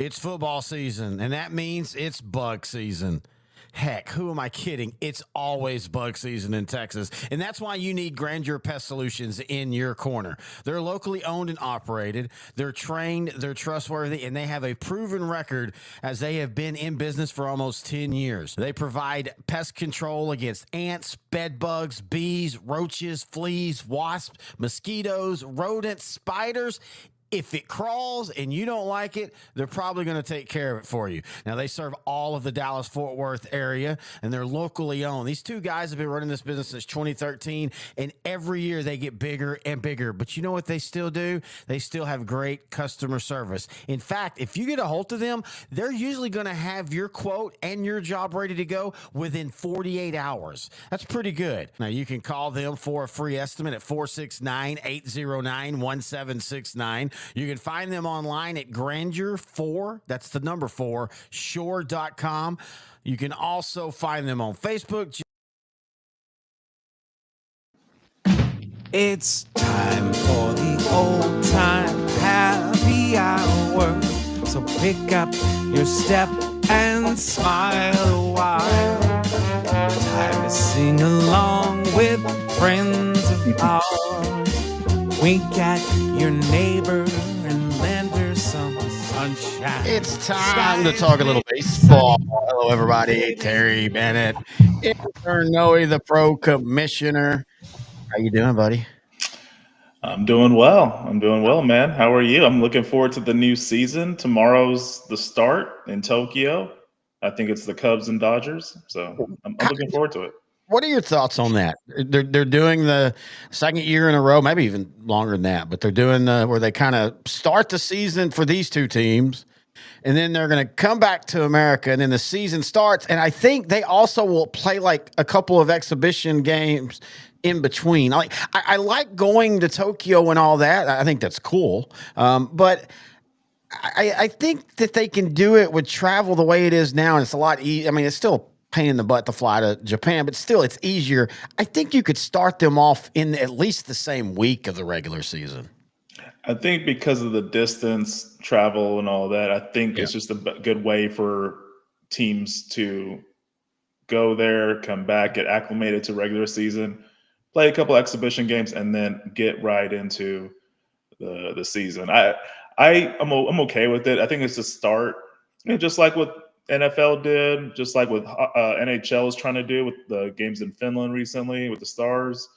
It's football season, and that means it's bug season. Heck, who am I kidding? It's always bug season in Texas. And that's why you need Grandeur Pest Solutions in your corner. They're locally owned and operated. They're trained, they're trustworthy, and they have a proven record as they have been in business for almost 10 years. They provide pest control against ants, bed bugs, bees, roaches, fleas, wasps, mosquitoes, rodents, spiders. If it crawls and you don't like it, they're probably going to take care of it for you. Now, they serve all of the Dallas-Fort Worth area, and they're locally owned. These two guys have been running this business since 2013, and every year they get bigger and bigger. But you know what they still do? They still have great customer service. In fact, if you get a hold of them, they're usually going to have your quote and your job ready to go within 48 hours. That's pretty good. Now, you can call them for a free estimate at 469-809-1769. You can find them online at Grandeur4, that's the number 4, shore.com. You can also find them on Facebook. It's time for the old time happy hour. So pick up your step and smile a while. Time to sing along with friends of ours. Wink at your neighbor and lend her some sunshine. It's time to talk a little baseball. Hello, everybody. Terry Bennett, intern Noe, the pro commissioner. How you doing, buddy? I'm doing well, man. How are you? I'm looking forward to the new season. Tomorrow's the start in Tokyo. I think it's the Cubs and Dodgers. So I'm looking forward to it. What are your thoughts on that? They're doing the second year in a row, maybe even longer than that, but they're doing where they kind of start the season for these two teams, and then they're going to come back to America, and then the season starts. And I think they also will play like a couple of exhibition games in between. I like going to Tokyo and all that. I think that's cool, but I think that they can do it with travel the way it is now, and it's a lot easier. I mean, it's still pain in the butt to fly to Japan, but still it's easier. I think you could start them off in at least the same week of the regular season. I think because of the distance, travel, and all that, I think it's just a good way for teams to go there, come back, get acclimated to regular season, play a couple exhibition games, and then get right into the season. I'm okay with it. I think it's a start, just like what NFL did, just like what NHL is trying to do with the games in Finland recently with the Stars.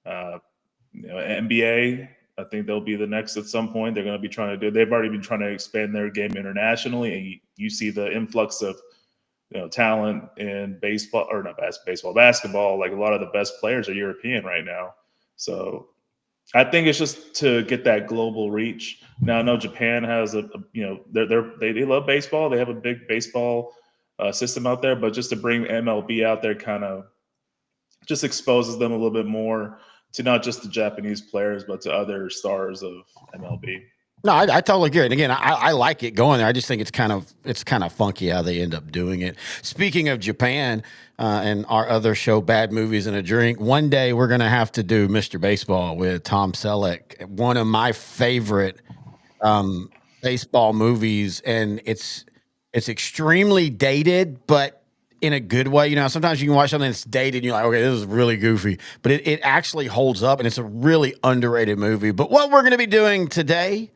NBA, I think they'll be the next at some point. They're going to be trying to do. They've already been trying to expand their game internationally, and you see the influx of talent in baseball, or not baseball, basketball. Like a lot of the best players are European right now. So I think it's just to get that global reach. Now I know Japan has they love baseball. They have a big baseball system out there, but just to bring MLB out there kind of just exposes them a little bit more to not just the Japanese players, but to other stars of MLB. No, I totally get it. Again, I like it going there. I just think it's kind of funky how they end up doing it. Speaking of Japan and our other show, Bad Movies and a Drink, one day we're going to have to do Mr. Baseball with Tom Selleck, one of my favorite baseball movies, and it's extremely dated, but in a good way. Sometimes you can watch something that's dated and you're like, okay, this is really goofy, but it actually holds up, and it's a really underrated movie. But what we're going to be doing today,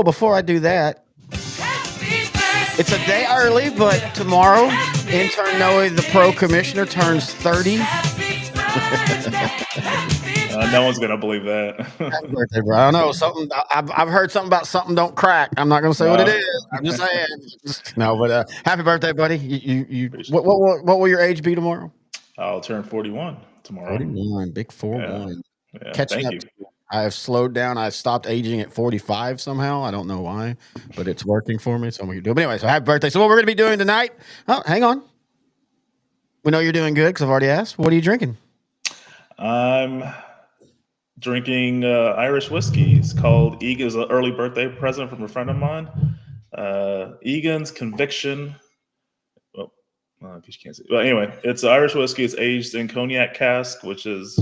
before I do that, it's a day early, but tomorrow, intern Noe, the pro commissioner, turns 30. No one's gonna believe that. Happy birthday, bro. I don't know something. I've heard something about something don't crack. I'm not gonna say what it is. I'm just saying. No, but happy birthday, buddy. What will your age be tomorrow? I'll turn 41 tomorrow. 41, big 41. Yeah, Catching up. I have slowed down. I've stopped aging at 45 somehow. I don't know why, but it's working for me. So I'm going to do it. But anyway, so happy birthday. So what we're going to be doing tonight, hang on. We know you're doing good because I've already asked. What are you drinking? I'm drinking Irish whiskey. It's called Egan's, an early birthday present from a friend of mine. Egan's Conviction. Well, I guess you can't see it. But anyway, it's Irish whiskey. It's aged in cognac cask, which is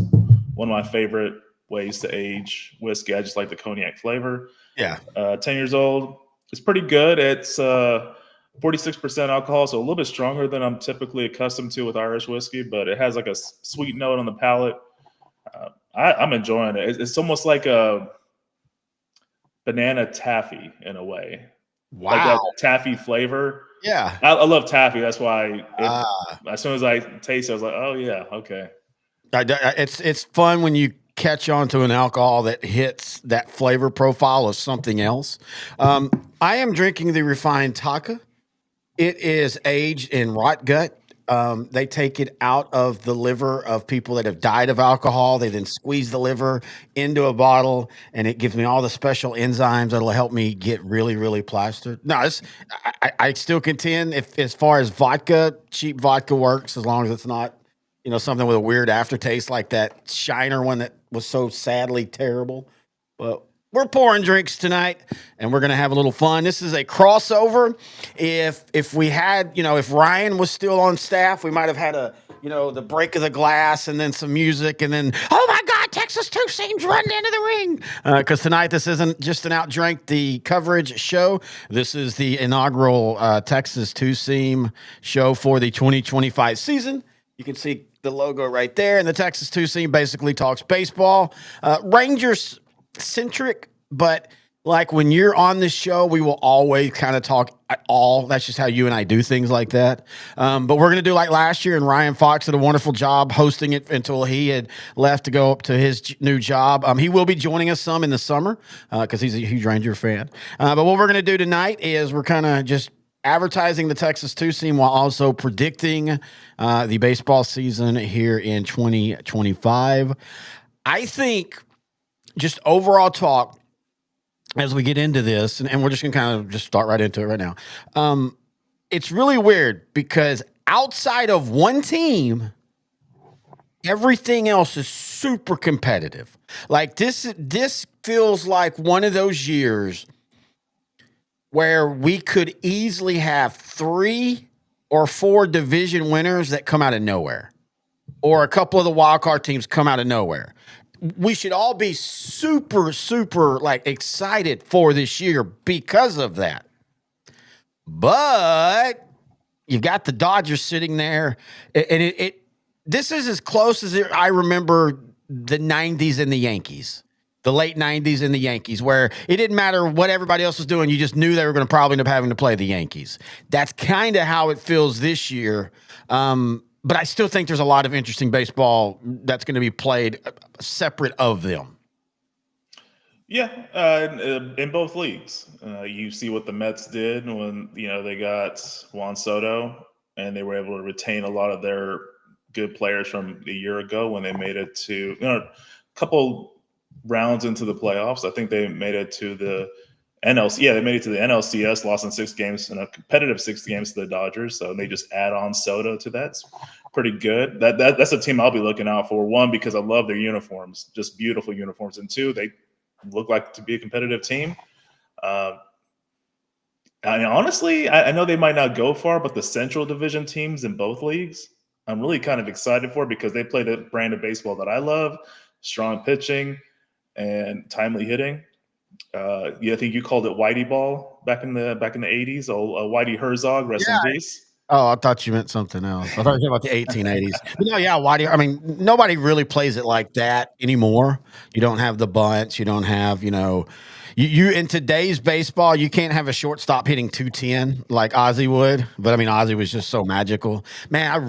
one of my favorite ways to age whiskey. I just like the cognac flavor. Yeah. 10 years old. It's pretty good. It's 46% alcohol, so a little bit stronger than I'm typically accustomed to with Irish whiskey, but it has like a sweet note on the palate. I'm enjoying it. It's almost like a banana taffy in a way, like that Wow. taffy flavor. Yeah. I love taffy. That's why Ah. as soon as I taste it, I was like, oh yeah, okay. It's fun when you catch on to an alcohol that hits that flavor profile of something else. I am drinking the refined Taka. It is aged in rot gut. They take it out of the liver of people that have died of alcohol. They then squeeze the liver into a bottle, and it gives me all the special enzymes that'll help me get really, really plastered. No, I still contend if as far as vodka, cheap vodka works as long as it's not, something with a weird aftertaste like that Shiner one that was so sadly terrible. But we're pouring drinks tonight, and we're gonna have a little fun. This is a crossover. If we had, if Ryan was still on staff, we might have had the break of the glass, and then some music, and then oh my God, Texas Two Seams running into the ring. Because tonight this isn't just an outdrink the coverage show. This is the inaugural Texas Two Seam show for the 2025 season. You can see the logo right there, and the Texas Two Seam basically talks baseball, Rangers centric, but like when you're on this show, we will always kind of talk at all. That's just how you and I do things like that. But we're going to do like last year, and Ryan Fox did a wonderful job hosting it until he had left to go up to his new job. He will be joining us some in the summer because he's a huge Ranger fan. But what we're going to do tonight is we're kind of just advertising the Texas Two Seam while also predicting the baseball season here in 2025. I think just overall talk as we get into this, and we're just going to kind of just start right into it right now. It's really weird because outside of one team, everything else is super competitive. Like this feels like one of those years where we could easily have 3 or 4 division winners that come out of nowhere, or a couple of the wild card teams come out of nowhere. We should all be super, super excited for this year because of that. But you've got the Dodgers sitting there, and this is as close as I remember the 90s and the Yankees. The late 90s and the Yankees, where it didn't matter what everybody else was doing. You just knew they were going to probably end up having to play the Yankees. That's kind of how it feels this year. But I still think there's a lot of interesting baseball that's going to be played separate of them. Yeah, in both leagues. You see what the Mets did when, they got Juan Soto, and they were able to retain a lot of their good players from a year ago when they made it to, a couple rounds into the playoffs. I think they made it to the NLC. Yeah, they made it to the NLCS, lost in 6 games in a competitive 6 games to the Dodgers. So they just add on Soto to that. It's pretty good. That's a team I'll be looking out for. 1, because I love their uniforms, just beautiful uniforms, and 2, they look like to be a competitive team. Honestly, I know they might not go far, but the Central Division teams in both leagues, I'm really kind of excited for because they play the brand of baseball that I love: strong pitching and timely hitting. I think you called it Whitey ball back in the 80s. Whitey Herzog, rest in peace. Oh, I thought you meant something else. I thought you were about the 1880s. But no, yeah, Whitey. I mean, nobody really plays it like that anymore. You don't have the bunts. You don't have, you in today's baseball, you can't have a shortstop hitting 210 like Ozzie would. But I mean, Ozzie was just so magical. Man,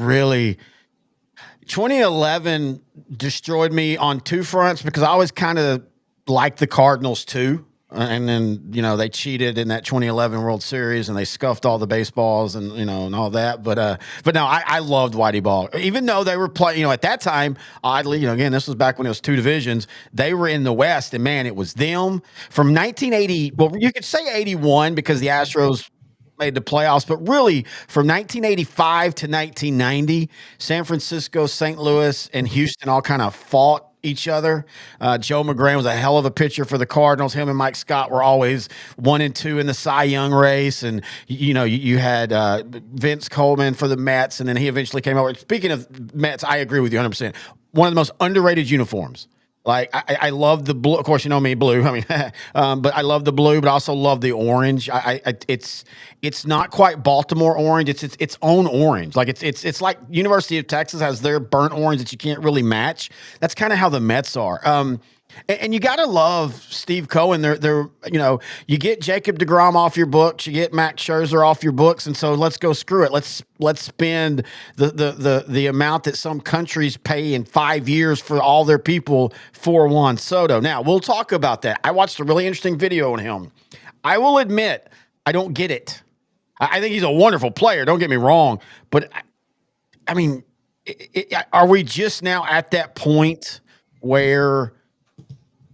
2011 destroyed me on 2 fronts because I always kind of liked the Cardinals too. And then, they cheated in that 2011 World Series and they scuffed all the baseballs and, and all that. But no, I loved Whitey Ball. Even though they were playing, at that time, oddly, again, this was back when it was 2 divisions. They were in the West, and man, it was them from 1980. Well, you could say 81 because the Astros made the playoffs, but really from 1985 to 1990, San Francisco, St. Louis, and Houston all kind of fought each other. Joe McGrain was a hell of a pitcher for the Cardinals. Him and Mike Scott were always 1 and 2 in the Cy Young race. And, you had Vince Coleman for the Mets, and then he eventually came over. Speaking of Mets, I agree with you 100%. One of the most underrated uniforms Like I love the blue. Of course, you know me, blue. I mean, but I love the blue, but I also love the orange. It's not quite Baltimore orange. It's its own orange. Like it's like University of Texas has their burnt orange that you can't really match. That's kind of how the Mets are. And you got to love Steve Cohen. They're you get Jacob deGrom off your books, you get Max Scherzer off your books, and so let's go screw it. Let's spend the amount that some countries pay in 5 years for all their people for Juan Soto. Now we'll talk about that. I watched a really interesting video on him. I will admit I don't get it. I think he's a wonderful player. Don't get me wrong, but I mean, are we just now at that point where?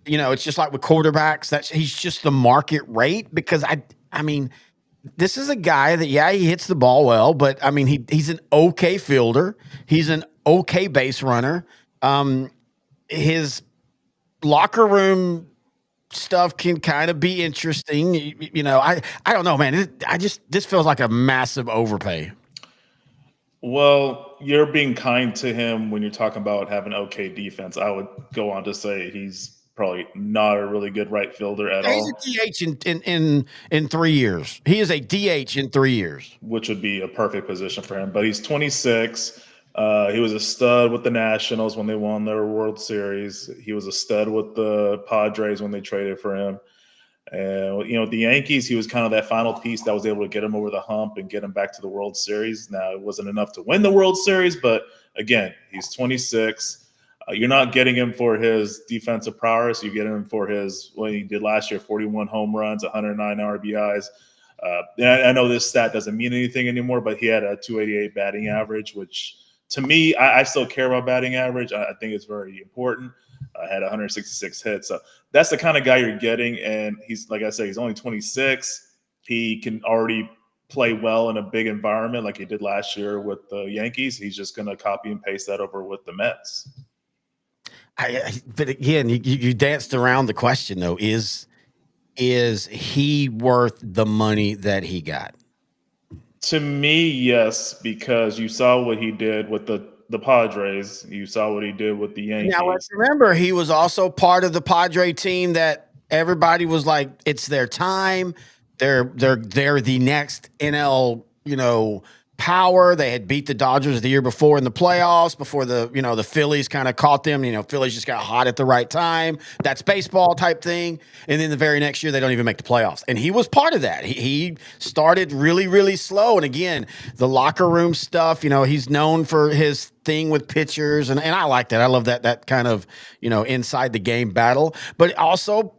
It's just like with quarterbacks. He's just the market rate because I mean, this is a guy that he hits the ball well, but I mean he's an okay fielder. He's an okay base runner. His locker room stuff can kind of be interesting. I don't know, man. This feels like a massive overpay. Well, you're being kind to him when you're talking about having okay defense. I would go on to say he's probably not a really good right fielder at all. He's a DH in 3 years. He is a DH in 3 years, which would be a perfect position for him. But he's 26. He was a stud with the Nationals when they won their World Series. He was a stud with the Padres when they traded for him. And with the Yankees, he was kind of that final piece that was able to get him over the hump and get him back to the World Series. Now, it wasn't enough to win the World Series, but again, he's 26. You're not getting him for his defensive prowess. You get him for what he did last year: 41 home runs, 109 RBIs. I know this stat doesn't mean anything anymore, but he had a 288 batting average, which to me, I still care about batting average. I think it's very important. Had 166 hits. So that's the kind of guy you're getting. And he's, like I said, he's only 26. He can already play well in a big environment like he did last year with the Yankees. He's just going to copy and paste that over with the Mets. But again, you danced around the question though. Is he worth the money that he got? To me, yes, because you saw what he did with the Padres. You saw what he did with the Yankees. Now let's remember, he was also part of the Padre team that everybody was like, it's their time. They're the next NL, power. They had beat the Dodgers the year before in the playoffs before the Phillies kind of caught them. Phillies just got hot at the right time. That's baseball type thing. And then the very next year, they don't even make the playoffs. And he was part of that. He started really, really slow. And again, the locker room stuff, he's known for his thing with pitchers. And I like that. I love that kind of, inside the game battle. But also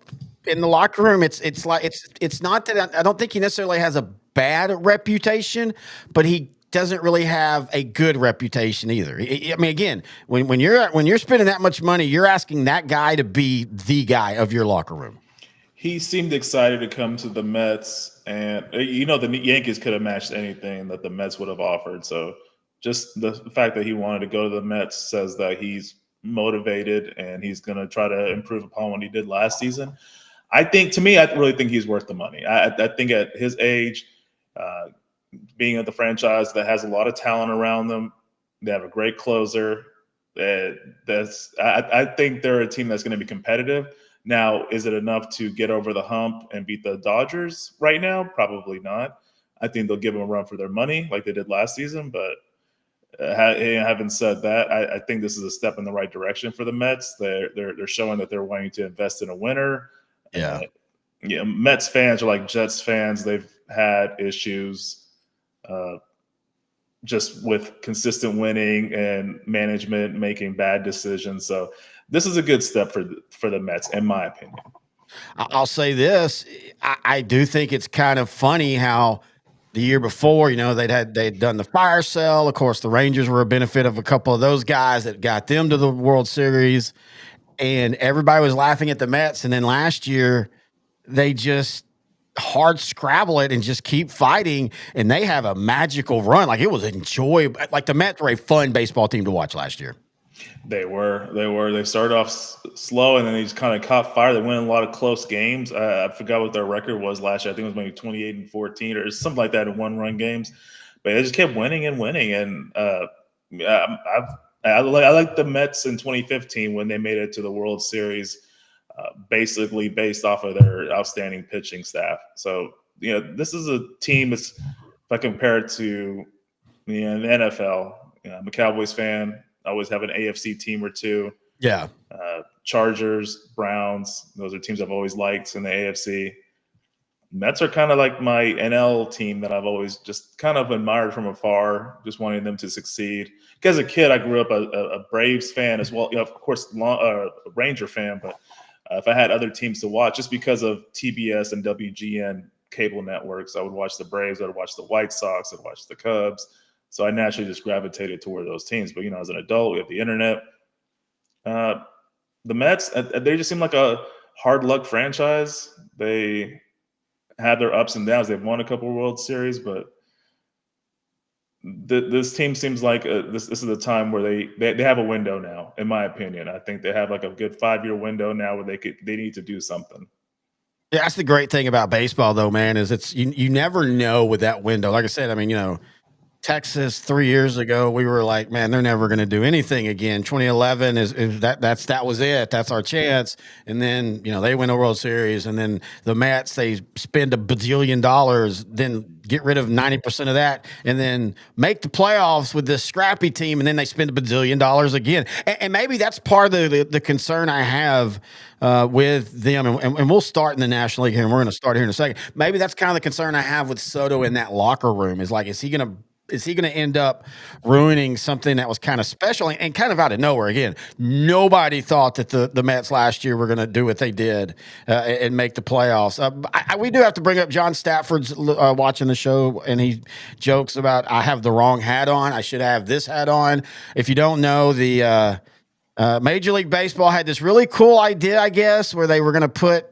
in the locker room, it's not that I don't think he necessarily has a bad reputation, but he doesn't really have a good reputation either. I mean, again, when you're spending that much money, you're asking that guy to be the guy of your locker room. He seemed excited to come to the Mets, and the Yankees could have matched anything that the Mets would have offered. So just the fact that he wanted to go to the Mets says that he's motivated and he's going to try to improve upon what he did last season. I really think he's worth the money. I think at his age, being at the franchise that has a lot of talent around them, they have a great closer. I think they're a team that's going to be competitive. Now, is it enough to get over the hump and beat the Dodgers right now? Probably not. I think they'll give them a run for their money like they did last season. But having said that, I think this is a step in the right direction for the Mets. They're showing that they're wanting to invest in a winner. Yeah. Mets fans are like Jets fans. They've had issues just with consistent winning and management making bad decisions. So this is a good step for the Mets, in my opinion. I'll say this. I do think it's kind of funny how the year before, they'd done the fire sale. Of course, the Rangers were a benefit of a couple of those guys that got them to the World Series. And everybody was laughing at the Mets. And then last year, they just hard scrabble it and just keep fighting. And they have a magical run. Like, it was enjoyable. Like, the Mets were a fun baseball team to watch last year. They were. They started off slow, and then they just kind of caught fire. They won a lot of close games. I forgot what their record was last year. I think it was maybe 28-14 or something like that in one-run games. But they just kept winning and winning. And I like the Mets in 2015 when they made it to the World Series, basically based off of their outstanding pitching staff. So, this is a team. If I compare it to the NFL, I'm a Cowboys fan. I always have an AFC team or two. Yeah. Chargers, Browns, those are teams I've always liked in the AFC. Mets are kind of like my NL team that I've always just kind of admired from afar, just wanting them to succeed. Because as a kid, I grew up a Braves fan as well. Of course, a Ranger fan, but if I had other teams to watch, just because of TBS and WGN cable networks, I would watch the Braves, I would watch the White Sox, I'd watch the Cubs. So I naturally just gravitated toward those teams. But, as an adult, we have the internet. The Mets, they just seem like a hard luck franchise. They had their ups and downs. They've won a couple of World Series, but this team seems like this is the time where they have a window now, in my opinion. I think they have like a good 5-year window now where they need to do something. Yeah, that's the great thing about baseball, though, man, is it's you never know with that window. Like I said, I mean, Texas 3 years ago, we were like, man, they're never going to do anything again. 2011 that was it. That's our chance. And then, they win a World Series, and then the Mets, they spend $1 bazillion, then get rid of 90% of that, and then make the playoffs with this scrappy team, and then they spend $1 bazillion again. And maybe that's part of the concern I have with them. And we'll start in the National League here, and we're going to start here in a second. Maybe that's kind of the concern I have with Soto in that locker room is like, is he going to end up ruining something that was kind of special and kind of out of nowhere? Again, nobody thought that the Mets last year were going to do what they did and make the playoffs. We do have to bring up John Stafford's watching the show, and he jokes about, I have the wrong hat on. I should have this hat on. If you don't know, the Major League Baseball had this really cool idea, I guess, where they were going to put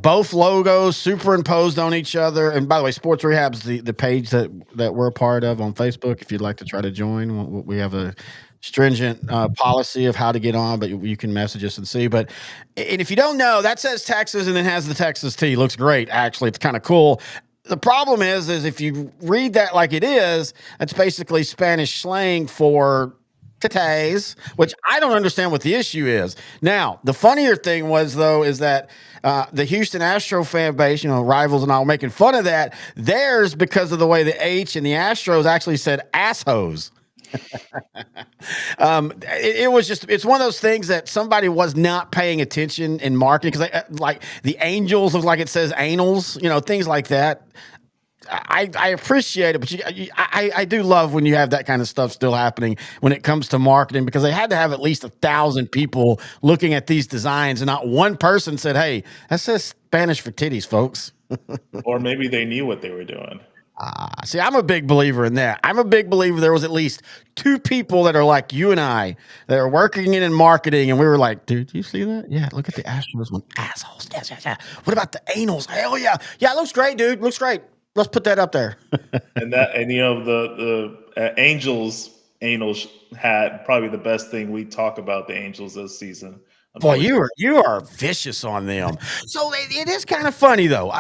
both logos superimposed on each other. And by the way, Sports Rehab's the page that we're a part of on Facebook. If you'd like to try to join, we have a stringent policy of how to get on, but you can message us and see. And if you don't know, that says Texas and then has the Texas T. Looks great, actually. It's kind of cool. The problem is if you read that like it is, it's basically Spanish slang for titties, which I don't understand what the issue is. Now, the funnier thing is that the Houston Astro fan base, rivals and all, making fun of that. Theirs, because of the way the H in the Astros actually said asshos. It's one of those things that somebody was not paying attention in marketing, because like the Angels look like it says anals, things like that. I appreciate it, but I do love when you have that kind of stuff still happening when it comes to marketing, because they had to have at least 1,000 people looking at these designs, and not one person said, "Hey, that says Spanish for titties, folks." Or maybe they knew what they were doing. See, I'm a big believer in that. I'm a big believer there was at least 2 people that are like you and I that are working in marketing, and we were like, dude, you see that? Yeah, look at the Astros one. Assholes. Yes. What about the anals? Hell yeah. Yeah, it looks great, dude. Looks great. Let's put that up there. The Angels anal hat, probably the best thing we talk about the Angels this season. Boy, you are vicious on them. So it is kind of funny, though.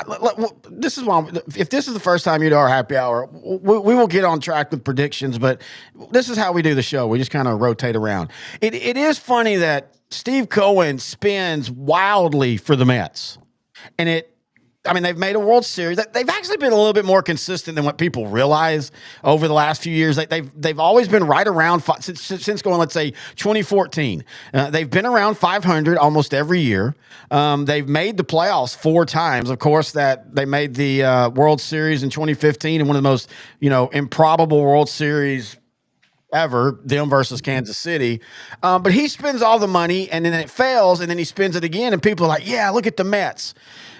This is why, if this is the first time you do our happy hour, we will get on track with predictions, but this is how we do the show. We just kind of rotate around. It is funny that Steve Cohen spins wildly for the Mets. And they've made a World Series. They've actually been a little bit more consistent than what people realize over the last few years. They've always been right around since going, let's say, 2014. They've been around 500 almost every year. They've made the playoffs 4 times. Of course, that they made the World Series in 2015, and one of the most improbable World Series ever, them versus Kansas City. But he spends all the money, and then it fails, and then he spends it again, and people are like, yeah, look at the Mets.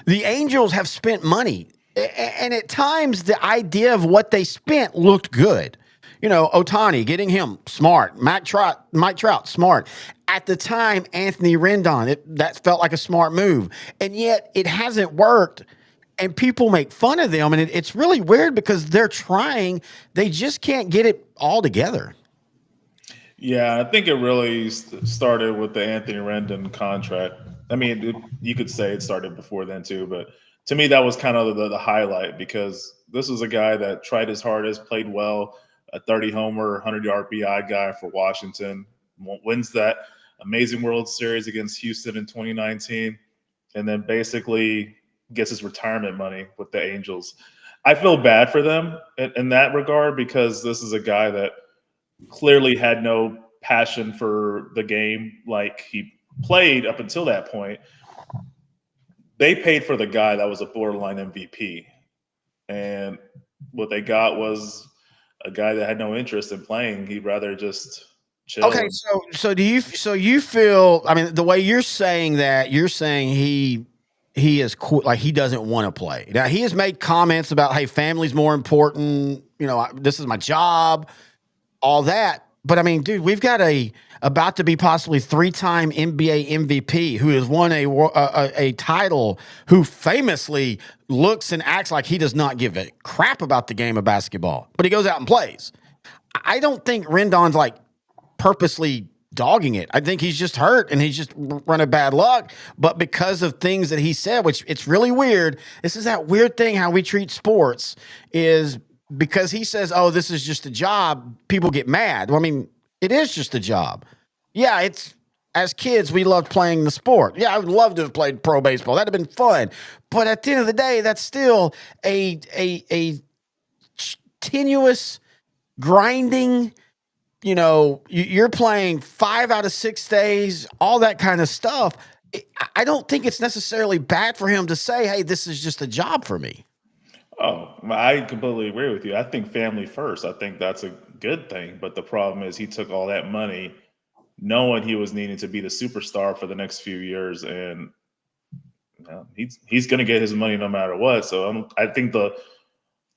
The Angels have spent money, and at times the idea of what they spent looked good. Ohtani, getting him, smart. Mike Trout, smart. At the time, Anthony Rendon, that felt like a smart move. And yet it hasn't worked, and people make fun of them, and it's really weird because they're trying. They just can't get it all together. Yeah, I think it really started with the Anthony Rendon contract. I mean, you could say it started before then too, but to me, that was kind of the highlight, because this was a guy that tried his hardest, played well, a 30 homer, 100-yard RBI guy for Washington. Wins that amazing World Series against Houston in 2019, and then basically gets his retirement money with the Angels. I feel bad for them in that regard, because this is a guy that clearly had no passion for the game like he played up until that point. They paid for the guy that was a borderline MVP, and what they got was a guy that had no interest in playing. He'd rather just chill. Okay, so you feel, I mean, the way you're saying that, you're saying he is like he doesn't want to play. Now, he has made comments about, hey, family's more important, this is my job, all that. But I mean, dude, we've got about to be possibly 3-time NBA MVP who has won a title, who famously looks and acts like he does not give a crap about the game of basketball, but he goes out and plays. I don't think Rendon's like purposely dogging it. I think he's just hurt and he's just running bad luck. But because of things that he said, which it's really weird. This is that weird thing how we treat sports, is because he says, oh, this is just a job, people get mad. Well, I mean, it is just a job. Yeah, it's, as kids, we loved playing the sport. Yeah, I would love to have played pro baseball. That'd have been fun. But at the end of the day, that's still a tenuous, grinding, you're playing 5 out of 6 days, all that kind of stuff. I don't think it's necessarily bad for him to say, hey, this is just a job for me. Oh, I completely agree with you. I think family first. I think that's a good thing. But the problem is he took all that money knowing he was needing to be the superstar for the next few years. And he's going to get his money no matter what. So I think the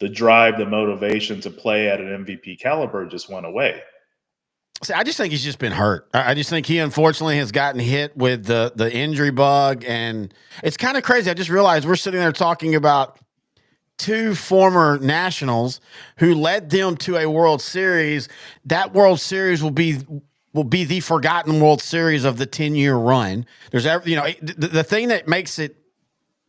drive, the motivation to play at an MVP caliber just went away. See, I just think he's just been hurt. I just think he unfortunately has gotten hit with the injury bug. And it's kind of crazy. I just realized we're sitting there talking about 2 former Nationals who led them to a World Series. That World Series will be the forgotten World Series of the 10-year run. There's the thing that makes it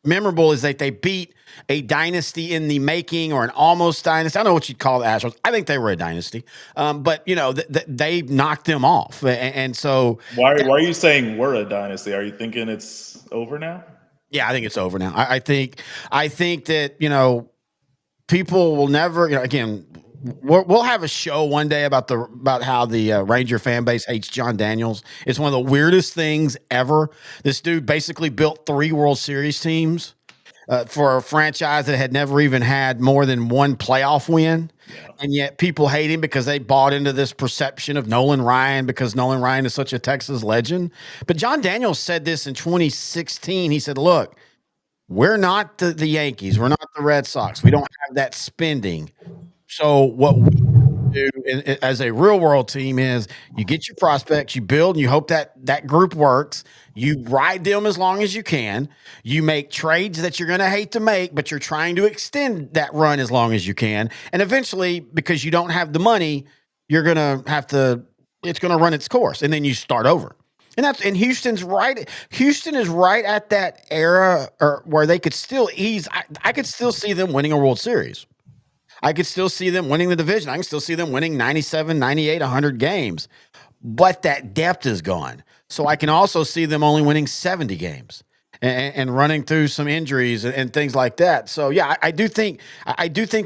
memorable is that they beat a dynasty in the making, or an almost dynasty. I don't know what you'd call the Astros. I think they were a dynasty, but they knocked them off, and so why are you saying we're a dynasty? Are you thinking it's over now? Yeah, I think it's over now. I think that people will never. Again, we'll have a show one day about how the Ranger fan base hates John Daniels. It's one of the weirdest things ever. This dude basically built 3 World Series teams for a franchise that had never even had more than 1 playoff win. Yeah. And yet people hate him because they bought into this perception of Nolan Ryan, because Nolan Ryan is such a Texas legend. But John Daniels said this in 2016. He said, look, we're not the Yankees. We're not the Red Sox. We don't have that spending. So what we do as a real world team is you get your prospects, you build, and you hope that group works. You ride them as long as you can. You make trades that you're going to hate to make, but you're trying to extend that run as long as you can. And eventually, because you don't have the money, you're going to it's going to run its course, and then you start over. And Houston is right at that era where they could still I could still see them winning a World Series. I could still see them winning the division. I can still see them winning 97, 98, 100 games. But that depth is gone. So I can also see them only winning 70 games and running through some injuries and things like that. So, yeah, I do think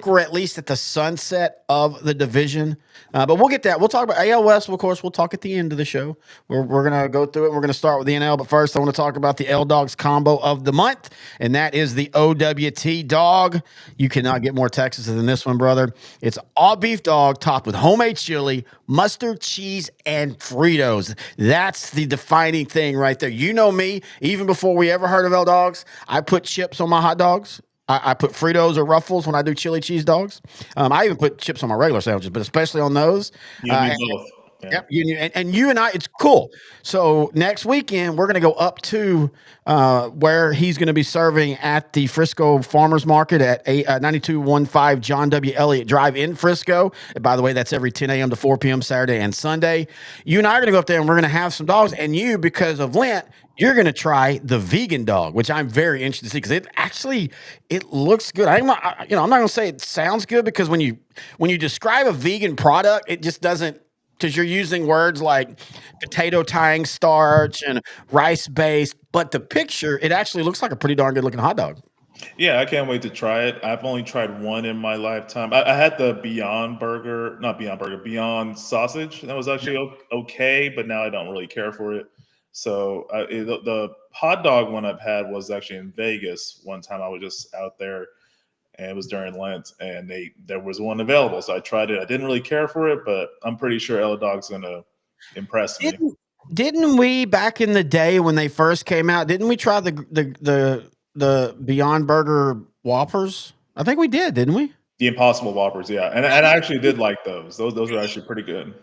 we're at least at the sunset of the division. But we'll get that. We'll talk about AL West, of course. We'll talk at the end of the show. We're going to go through it. We're going to start with the NL. But first, I want to talk about the L Dogs combo of the month, and that is the OWT dog. You cannot get more Texas than this one, brother. It's all beef dog topped with homemade chili, mustard, cheese, and Fritos. That's the defining thing right there. You know me, even before we ever heard of L Dogs, I put chips on my hot dogs. I put Fritos or Ruffles when I do chili cheese dogs. I even put chips on my regular sandwiches, but especially on those. You and me both. Yeah. Yep, and you and I, it's cool. So next weekend, we're going to go up to where he's going to be serving at the Frisco Farmers Market at 9215 John W. Elliott Drive in Frisco. And by the way, that's every 10 a.m. to 4 p.m. Saturday and Sunday. You and I are going to go up there, and we're going to have some dogs. And you, because of Lent, you're going to try the vegan dog, which I'm very interested to see because it looks good. I'm not going to say it sounds good because when you describe a vegan product, it just doesn't, because you're using words like potato tying starch and rice based. But the picture, it actually looks like a pretty darn good looking hot dog. Yeah, I can't wait to try it. I've only tried one in my lifetime. I had the Beyond Burger, not Beyond Burger, Beyond Sausage. That was actually okay, but now I don't really care for it. So the hot dog one I've had was actually in Vegas one time. I was just out there, and it was during Lent, and there was one available, so I tried it. I didn't really care for it, but I'm pretty sure Ella Dog's gonna impress me. Didn't we back in the day when they first came out? Didn't we try the Beyond Burger Whoppers? I think we did, didn't we? The Impossible Whoppers, yeah, and I actually did like those. Those were actually pretty good.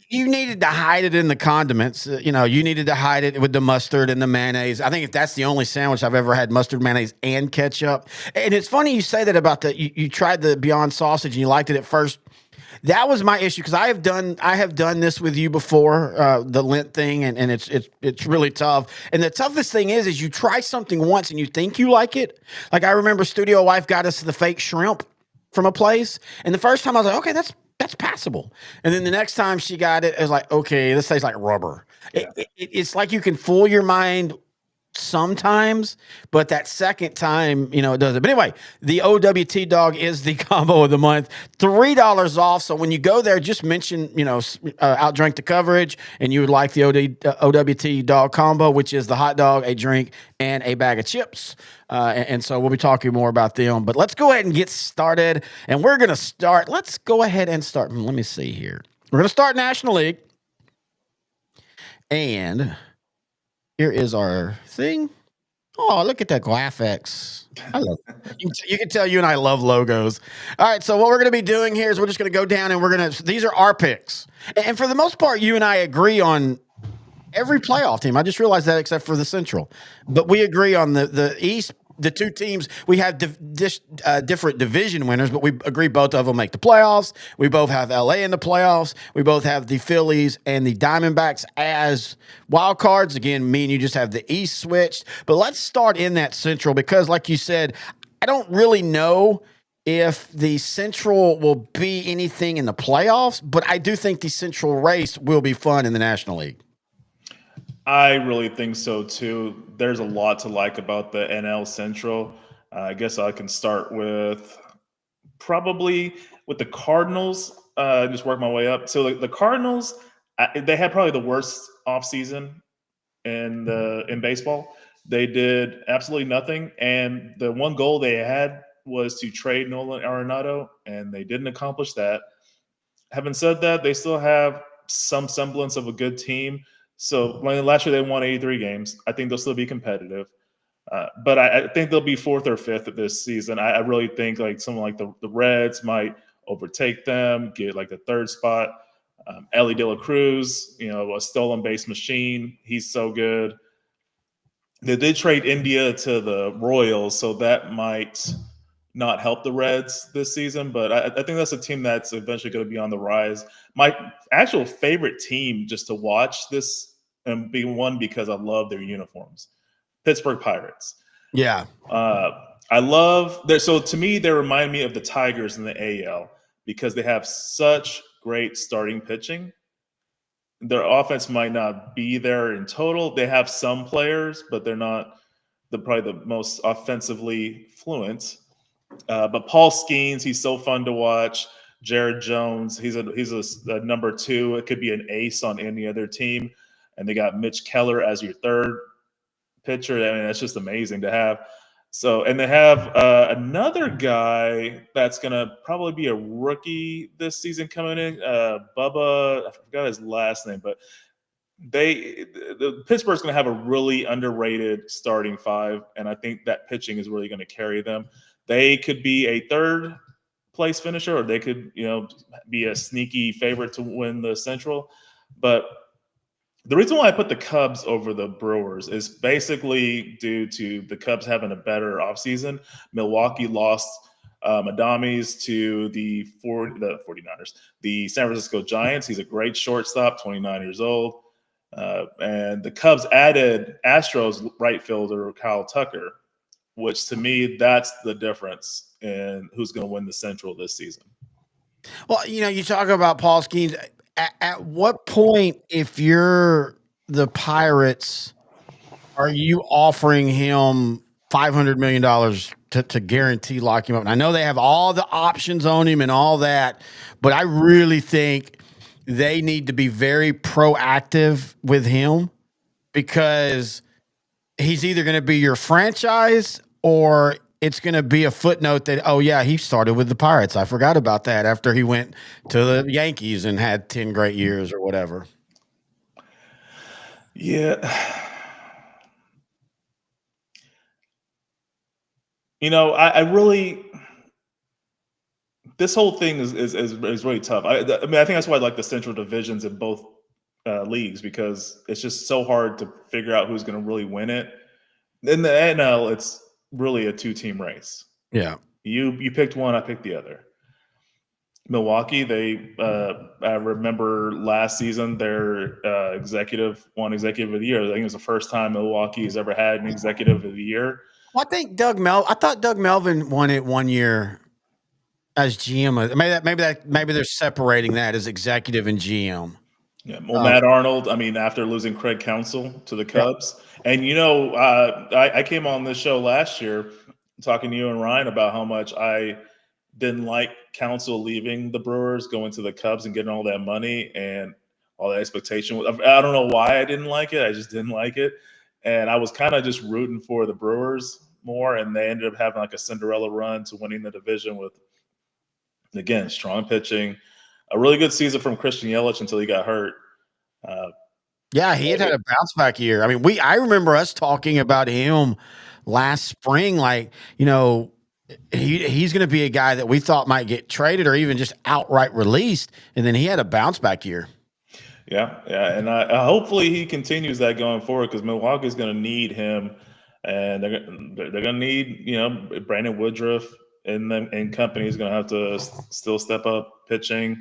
You needed to hide it in the condiments. You needed to hide it with the mustard and the mayonnaise. I think if that's the only sandwich I've ever had mustard, mayonnaise, and ketchup. And it's funny you say that about you tried the Beyond Sausage and you liked it at first. That was my issue because I have done this with you before, the Lent thing, and it's really tough. And the toughest thing is you try something once and you think you like it. Like I remember Studio Wife got us the fake shrimp from a place, and the first time I was like, okay, that's passable. And then the next time she got it, it was like, okay, this tastes like rubber. Yeah. It's like you can fool your mind sometimes, but that second time, it doesn't. But anyway, the OWT dog is the combo of the month, $3 off. So when you go there, just mention, outdrink the coverage, and you would like the OWT dog combo, which is the hot dog, a drink, and a bag of chips. And so we'll be talking more about them. But let's go ahead and get started. And we're going to start. Let's go ahead and start. Let me see here. We're going to start National League. And here is our thing. Oh, look at that graphics. I love it. You can tell you and I love logos. All right, so what we're going to be doing here is we're just going to go down and these are our picks. And for the most part, you and I agree on every playoff team. I just realized that except for the Central. But we agree on the East. The two teams, we have different division winners, but we agree both of them make the playoffs. We both have LA in the playoffs. We both have the Phillies and the Diamondbacks as wild cards. Again, me and you just have the East switched. But let's start in that Central because, like you said, I don't really know if the Central will be anything in the playoffs, but I do think the Central race will be fun in the National League. I really think so too. There's a lot to like about the NL Central. I guess I can start with probably with the Cardinals. Just work my way up. So the Cardinals, they had probably the worst offseason in baseball. They did absolutely nothing, and the one goal they had was to trade Nolan Arenado, and they didn't accomplish that. Having said that, they still have some semblance of a good team. So last year they won 83 games. I think they'll still be competitive. But I think they'll be fourth or fifth this season. I really think like someone like the Reds might overtake them, get like the third spot. Ellie De La Cruz, a stolen base machine. He's so good. They did trade India to the Royals, so that might not help the Reds this season, but I think that's a team that's eventually going to be on the rise. My actual favorite team just to watch this and be one because I love their uniforms, Pittsburgh Pirates. Yeah. I love so to me, they remind me of the Tigers in the AL because they have such great starting pitching. Their offense might not be there in total. They have some players, but they're not probably the most offensively fluent. But Paul Skeens, he's so fun to watch. Jared Jones, he's a number two. It could be an ace on any other team. And they got Mitch Keller as your third pitcher. I mean, that's just amazing to have. So, and they have another guy that's going to probably be a rookie this season coming in, Bubba. I forgot his last name, but the Pittsburgh's going to have a really underrated starting five, and I think that pitching is really going to carry them. They could be a third place finisher, or they could, be a sneaky favorite to win the Central. But the reason why I put the Cubs over the Brewers is basically due to the Cubs having a better offseason. Milwaukee lost Adames to the 49ers, the San Francisco Giants. He's a great shortstop, 29 years old. And the Cubs added Astros right fielder Kyle Tucker, which to me, that's the difference in who's going to win the Central this season. Well, you talk about Paul Skeens. At what point, if you're the Pirates, are you offering him $500 million to guarantee lock him up? And I know they have all the options on him and all that, but I really think they need to be very proactive with him, because he's either going to be your franchise or it's going to be a footnote that, oh yeah, he started with the Pirates. I forgot about that after he went to the Yankees and had 10 great years or whatever. Yeah. I really, this whole thing is really tough. I mean, I think that's why I like the Central divisions in both leagues, because it's just so hard to figure out who's going to really win it. In the NL, it's really a 2-team race. Yeah. You picked one, I picked the other. Milwaukee, I remember last season their executive of the year. I think it was the first time Milwaukee has ever had an executive of the year. Well, I think I thought Doug Melvin won it one year as GM. Maybe they're separating that as executive and GM. Yeah, well, Matt Arnold, I mean, after losing Craig Counsell to the Cubs. Yeah. And, I came on this show last year talking to you and Ryan about how much I didn't like Counsell leaving the Brewers, going to the Cubs and getting all that money and all that expectation. I don't know why I didn't like it. I just didn't like it. And I was kind of just rooting for the Brewers more, and they ended up having like a Cinderella run to winning the division with, again, strong pitching, a really good season from Christian Yelich until he got hurt. Yeah, he had a bounce back year. I mean, I remember us talking about him last spring, like, he's going to be a guy that we thought might get traded or even just outright released, and then he had a bounce back year. Yeah, and hopefully he continues that going forward, because Milwaukee's going to need him, and they're going to need Brandon Woodruff and company is going to have to still step up pitching.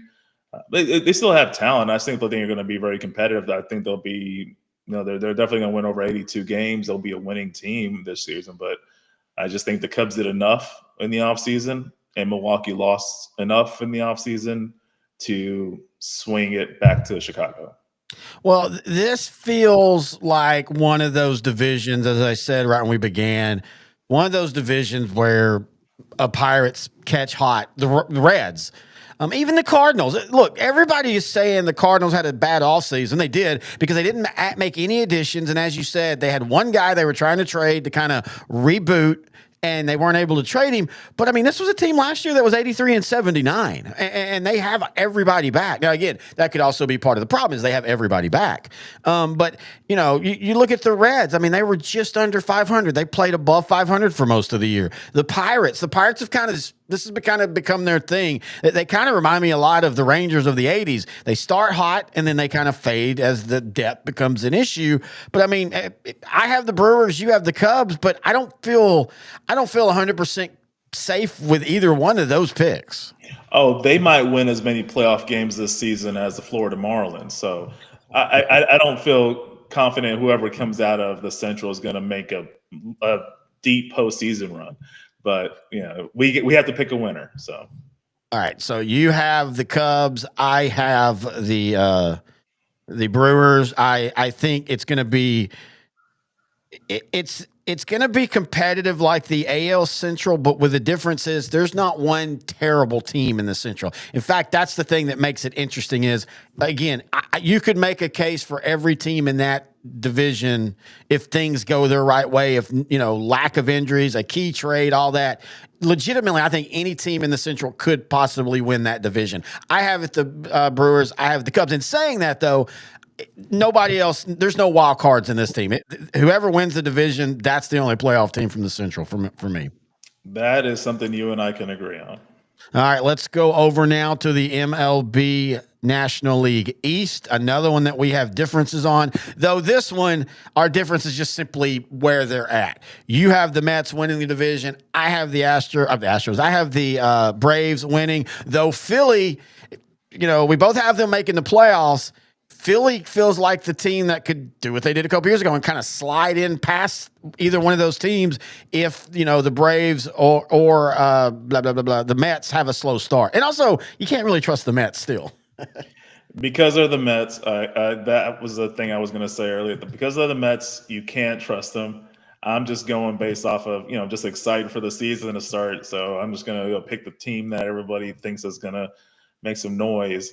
They still have talent. I think they're going to be very competitive. I think they'll be, they're definitely going to win over 82 games. They'll be a winning team this season, but I just think the Cubs did enough in the offseason, and Milwaukee lost enough in the offseason to swing it back to Chicago. Well, this feels like one of those divisions, as I said right when we began, one of those divisions where Pirates catch hot. The Reds, even the Cardinals. Look, everybody is saying the Cardinals had a bad offseason. They did, because they didn't make any additions. And as you said, they had one guy they were trying to trade to kind of reboot, and they weren't able to trade him. But I mean, this was a team last year that was 83 and 79, and they have everybody back. Now, again, that could also be part of the problem, is they have everybody back. But you look at the Reds. I mean, they were just under 500. They played above 500 for most of the year. The Pirates have this has kind of become their thing. They kind of remind me a lot of the Rangers of the 80s. They start hot and then they kind of fade as the depth becomes an issue. But I mean, I have the Brewers, you have the Cubs, but I don't feel 100% safe with either one of those picks. Oh, they might win as many playoff games this season as the Florida Marlins. So I don't feel confident whoever comes out of the Central is going to make a deep postseason run. But we have to pick a winner. So, all right. So you have the Cubs. I have the Brewers. I think it's going to be it's going to be competitive like the AL Central, but with the difference is there's not one terrible team in the Central. In fact, that's the thing that makes it interesting is, again, you could make a case for every team in that division if things go their right way, if, lack of injuries, a key trade, all that. Legitimately, I think any team in the Central could possibly win that division. I have it the Brewers. I have the Cubs. In saying that, though, nobody else, there's no wild cards in this team. Whoever wins the division, that's the only playoff team from the Central for me. That is something you and I can agree on. All right, let's go over now to the MLB National League East, another one that we have differences on, though this one, our difference is just simply where they're at. You have the Mets winning the division. I have the Astros. I have the Braves winning, though Philly, we both have them making the playoffs. Philly feels like the team that could do what they did a couple years ago and kind of slide in past either one of those teams if, the Braves or blah, blah, blah, blah, the Mets have a slow start. And also, you can't really trust the Mets still. Because they're the Mets, that was the thing I was going to say earlier. Because they're the Mets, you can't trust them. I'm just going based off of, just excited for the season to start. So I'm just going to go pick the team that everybody thinks is going to make some noise.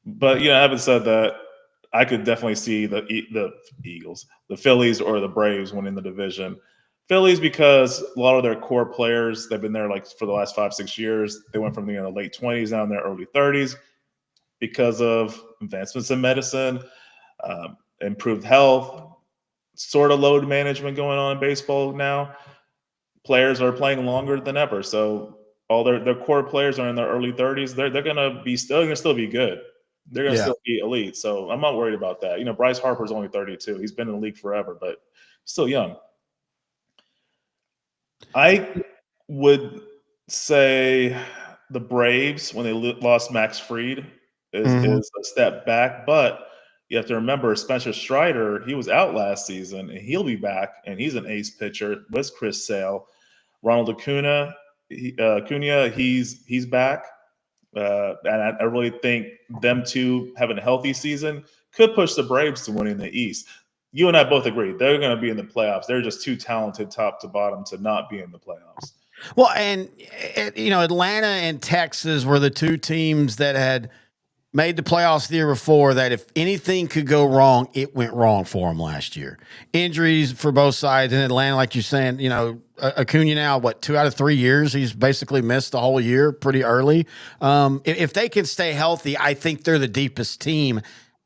But, having said that, I could definitely see the Eagles, the Phillies, or the Braves winning the division. Phillies, because a lot of their core players, they've been there like for the last 5-6 years. They went from the late 20s down in their early 30s. Because of advancements in medicine, improved health, sort of load management going on in baseball now, players are playing longer than ever. So all their core players are in their early 30s. They're going to still be good. They're going to still be elite. So I'm not worried about that. Bryce Harper's only 32. He's been in the league forever, but still young. I would say the Braves, when they lost Max Fried, is a step back, but you have to remember Spencer Strider, he was out last season, and he'll be back, and he's an ace pitcher with Chris Sale. Ronald Acuna, he's back, and I really think them two having a healthy season could push the Braves to winning the East. You and I both agree they're going to be in the playoffs. They're just too talented, top to bottom, to not be in the playoffs. Well, and Atlanta and Texas were the two teams that had made the playoffs the year before that if anything could go wrong, it went wrong for them last year. Injuries for both sides. In Atlanta, like you're saying, Acuna now, 2 out of 3 years, he's basically missed the whole year pretty early. If they can stay healthy, I think they're the deepest team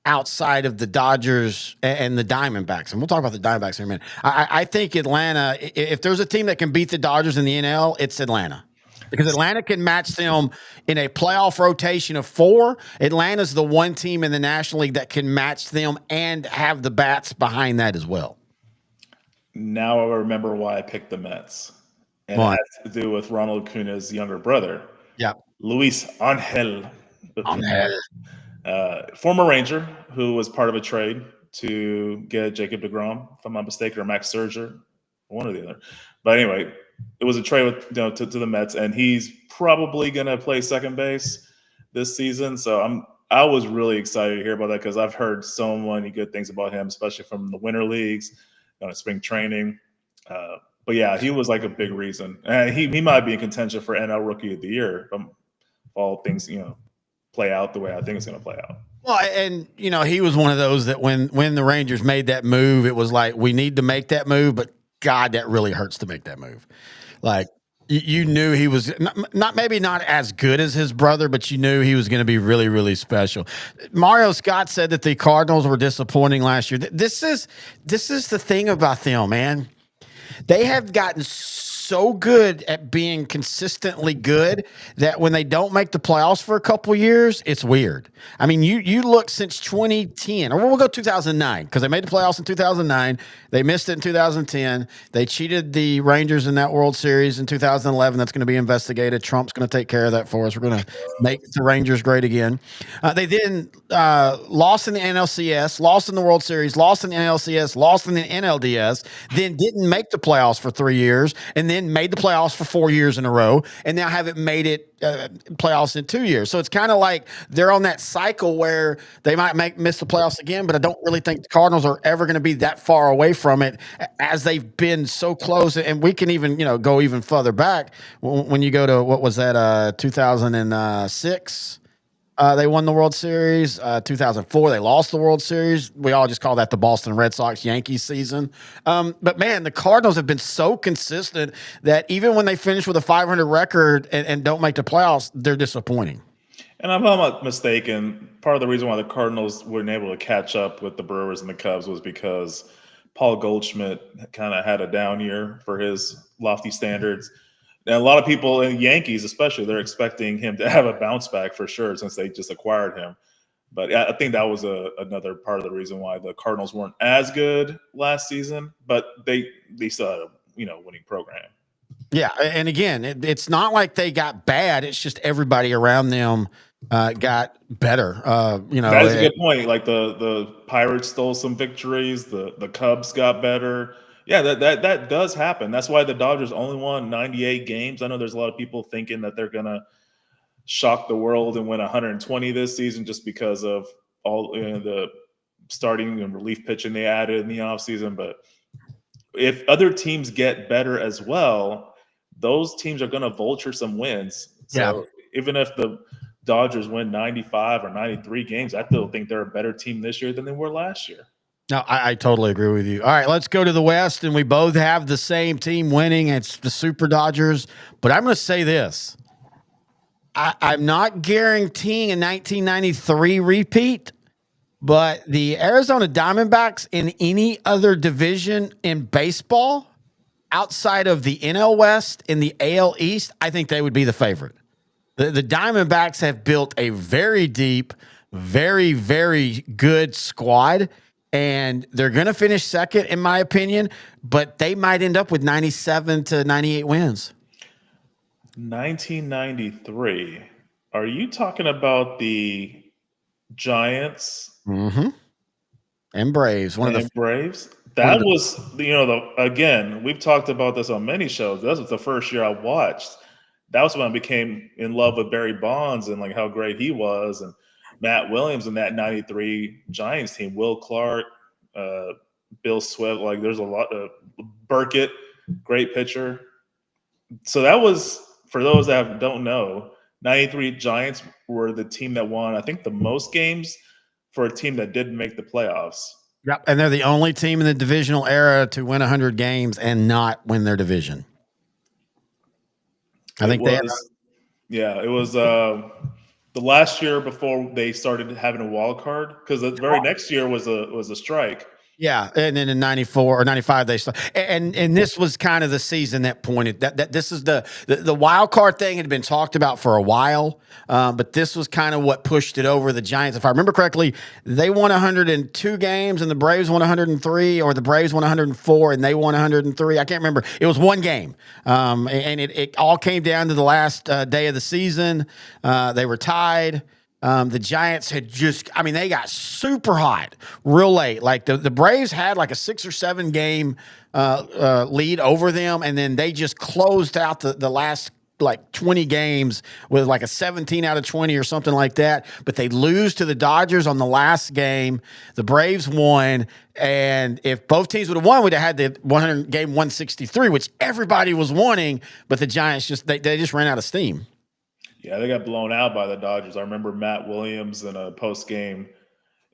outside of the Dodgers and the Diamondbacks. And we'll talk about the Diamondbacks in a minute. I think Atlanta, if there's a team that can beat the Dodgers in the NL, it's Atlanta. Because Atlanta can match them in a playoff rotation of 4. Atlanta's the one team in the National League that can match them and have the bats behind that as well. Now I remember why I picked the Mets. And it has to do with Ronald Acuna's younger brother. Yeah. Luis Angel. Former Ranger who was part of a trade to get Jacob deGrom, if I'm not mistaken, or Max Scherzer, one or the other. But anyway, it was a trade with to the Mets, and he's probably going to play second base this season. So I was really excited to hear about that because I've heard so many good things about him, especially from the winter leagues, spring training. But yeah, he was like a big reason, and he might be in contention for NL Rookie of the Year if all things play out the way I think it's going to play out. Well, and he was one of those that when the Rangers made that move, it was like we need to make that move, but God, that really hurts to make that move. Like you knew he was maybe not as good as his brother, but you knew he was going to be really, really special. Mario Scott said that the Cardinals were disappointing last year. This is the thing about them, man. They have gotten so good at being consistently good that when they don't make the playoffs for a couple of years, it's weird. I mean, you look since 2010, or we'll go 2009, because they made the playoffs in 2009. They missed it in 2010. They cheated the Rangers in that World Series in 2011. That's going to be investigated. Trump's going to take care of that for us. We're going to make the Rangers great again. They then lost in the NLCS, lost in the World Series, lost in the NLCS, lost in the NLDS, then didn't make the playoffs for 3 years, and then made the playoffs for 4 years in a row, and now haven't made it playoffs in 2 years. So it's kind of like they're on that cycle where they might miss the playoffs again, but I don't really think the Cardinals are ever going to be that far away from it as they've been so close. And we can even, go even further back when you go to, what was that, 2006? They won the World Series. 2004, they lost the World Series. We all just call that the Boston Red Sox Yankees season. But man, the Cardinals have been so consistent that even when they finish with a 500 record and don't make the playoffs, they're disappointing. And if I'm not mistaken, part of the reason why the Cardinals weren't able to catch up with the Brewers and the Cubs was because Paul Goldschmidt kind of had a down year for his lofty standards. And a lot of people, and Yankees especially, they're expecting him to have a bounce back for sure since they just acquired him. But I think that was another part of the reason why the Cardinals weren't as good last season. But they still had a winning program. Yeah, and again, it's not like they got bad. It's just everybody around them got better. That is a good point. Like the Pirates stole some victories. The Cubs got better. Yeah, that does happen. That's why the Dodgers only won 98 games. I know there's a lot of people thinking that they're gonna shock the world and win 120 this season just because of all the starting and relief pitching they added in the offseason. But if other teams get better as well, those teams are going to vulture some wins. Yeah. So even if the Dodgers win 95 or 93 games, I still think they're a better team this year than they were last year. No, I totally agree with you. All right, let's go to the West, and we both have the same team winning. It's the Super Dodgers. But I'm going to say this. I'm not guaranteeing a 1993 repeat, but the Arizona Diamondbacks in any other division in baseball outside of the NL West in the AL East, I think they would be the favorite. The Diamondbacks have built a very deep, very, very good squad, and they're going to finish second, in my opinion, but they might end up with 97 to 98 wins. 1993. Are you talking about the Giants and Braves? Braves? That was, again, we've talked about this on many shows. That was the first year I watched. That was when I became in love with Barry Bonds and like how great he was, and Matt Williams in that 93 Giants team, Will Clark, Bill Swift, like there's a lot of Burkett, great pitcher. So that was, for those that don't know, 93 Giants were the team that won, I think, the most games for a team that didn't make the playoffs. Yep, and they're the only team in the divisional era to win 100 games and not win their division. I think it was the last year before they started having a wild card, because the very next year was a strike. Yeah, and then in 94 or 95 they started, and this was kind of the season that pointed that this is the wild card thing had been talked about for a while, but this was kind of what pushed it over the Giants. If I remember correctly, they won 102 games and the Braves won 103, or the Braves won 104 and they won 103. I can't remember. It was one game, and it all came down to the last day of the season. They were tied. The Giants had they got super hot real late. Like the Braves had like a 6 or 7 game lead over them, and then they just closed out the last like 20 games with like a 17 out of 20 or something like that. But they lose to the Dodgers on the last game. The Braves won, and if both teams would have won, we'd have had the 100 game 163, which everybody was wanting. But the Giants they just ran out of steam. Yeah, they got blown out by the Dodgers. I remember Matt Williams in a post-game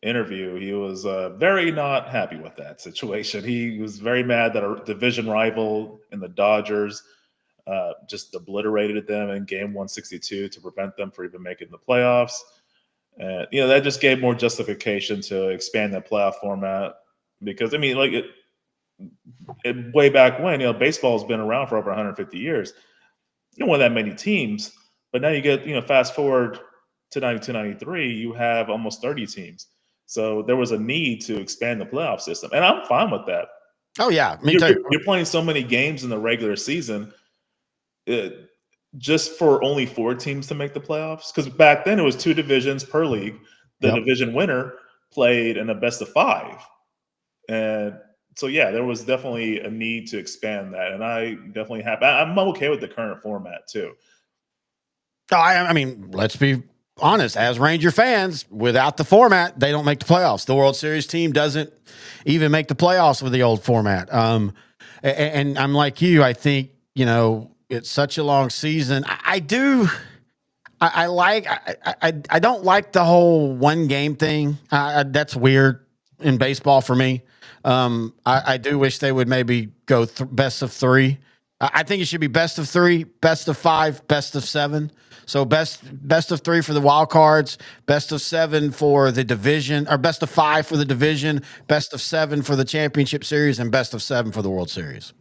interview. He was very not happy with that situation. He was very mad that a division rival in the Dodgers just obliterated them in game 162 to prevent them from even making the playoffs. And, that just gave more justification to expand that playoff format, because, way back when, baseball has been around for over 150 years. You don't want that many teams. But now you get, fast forward to 92, 93, you have almost 30 teams. So there was a need to expand the playoff system. And I'm fine with that. Oh, yeah. Me too. You're playing so many games in the regular season just for only 4 teams to make the playoffs. Because back then it was 2 divisions per league. The division winner played in a best of 5. And so, yeah, there was definitely a need to expand that. And I definitely I'm okay with the current format too. Let's be honest. As Ranger fans, without the format, they don't make the playoffs. The World Series team doesn't even make the playoffs with the old format. And I'm like you. I think, it's such a long season. I don't like the whole one game thing. That's weird in baseball for me. I do wish they would maybe go best of 3. I think it should be best of 3, best of 5, best of 7. So best of 3 for the wild cards, best of 7 for the division, or best of 5 for the division, best of 7 for the championship series, and best of 7 for the World Series.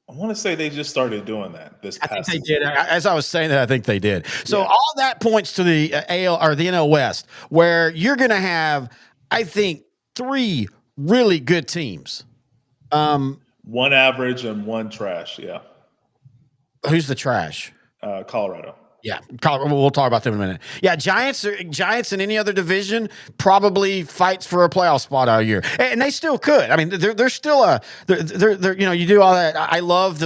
I want to say they just started doing that this past season. They did. As I was saying that, I think they did. So all that points to the AL or the NL West, where you're going to have, I think, 3 really good teams. 1 average and 1 trash. Yeah. Who's the trash? Colorado. Yeah, we'll talk about them in a minute. Yeah, Giants in any other division probably fights for a playoff spot all year, and they still could. I mean, they're still they're you know, you do all that. I love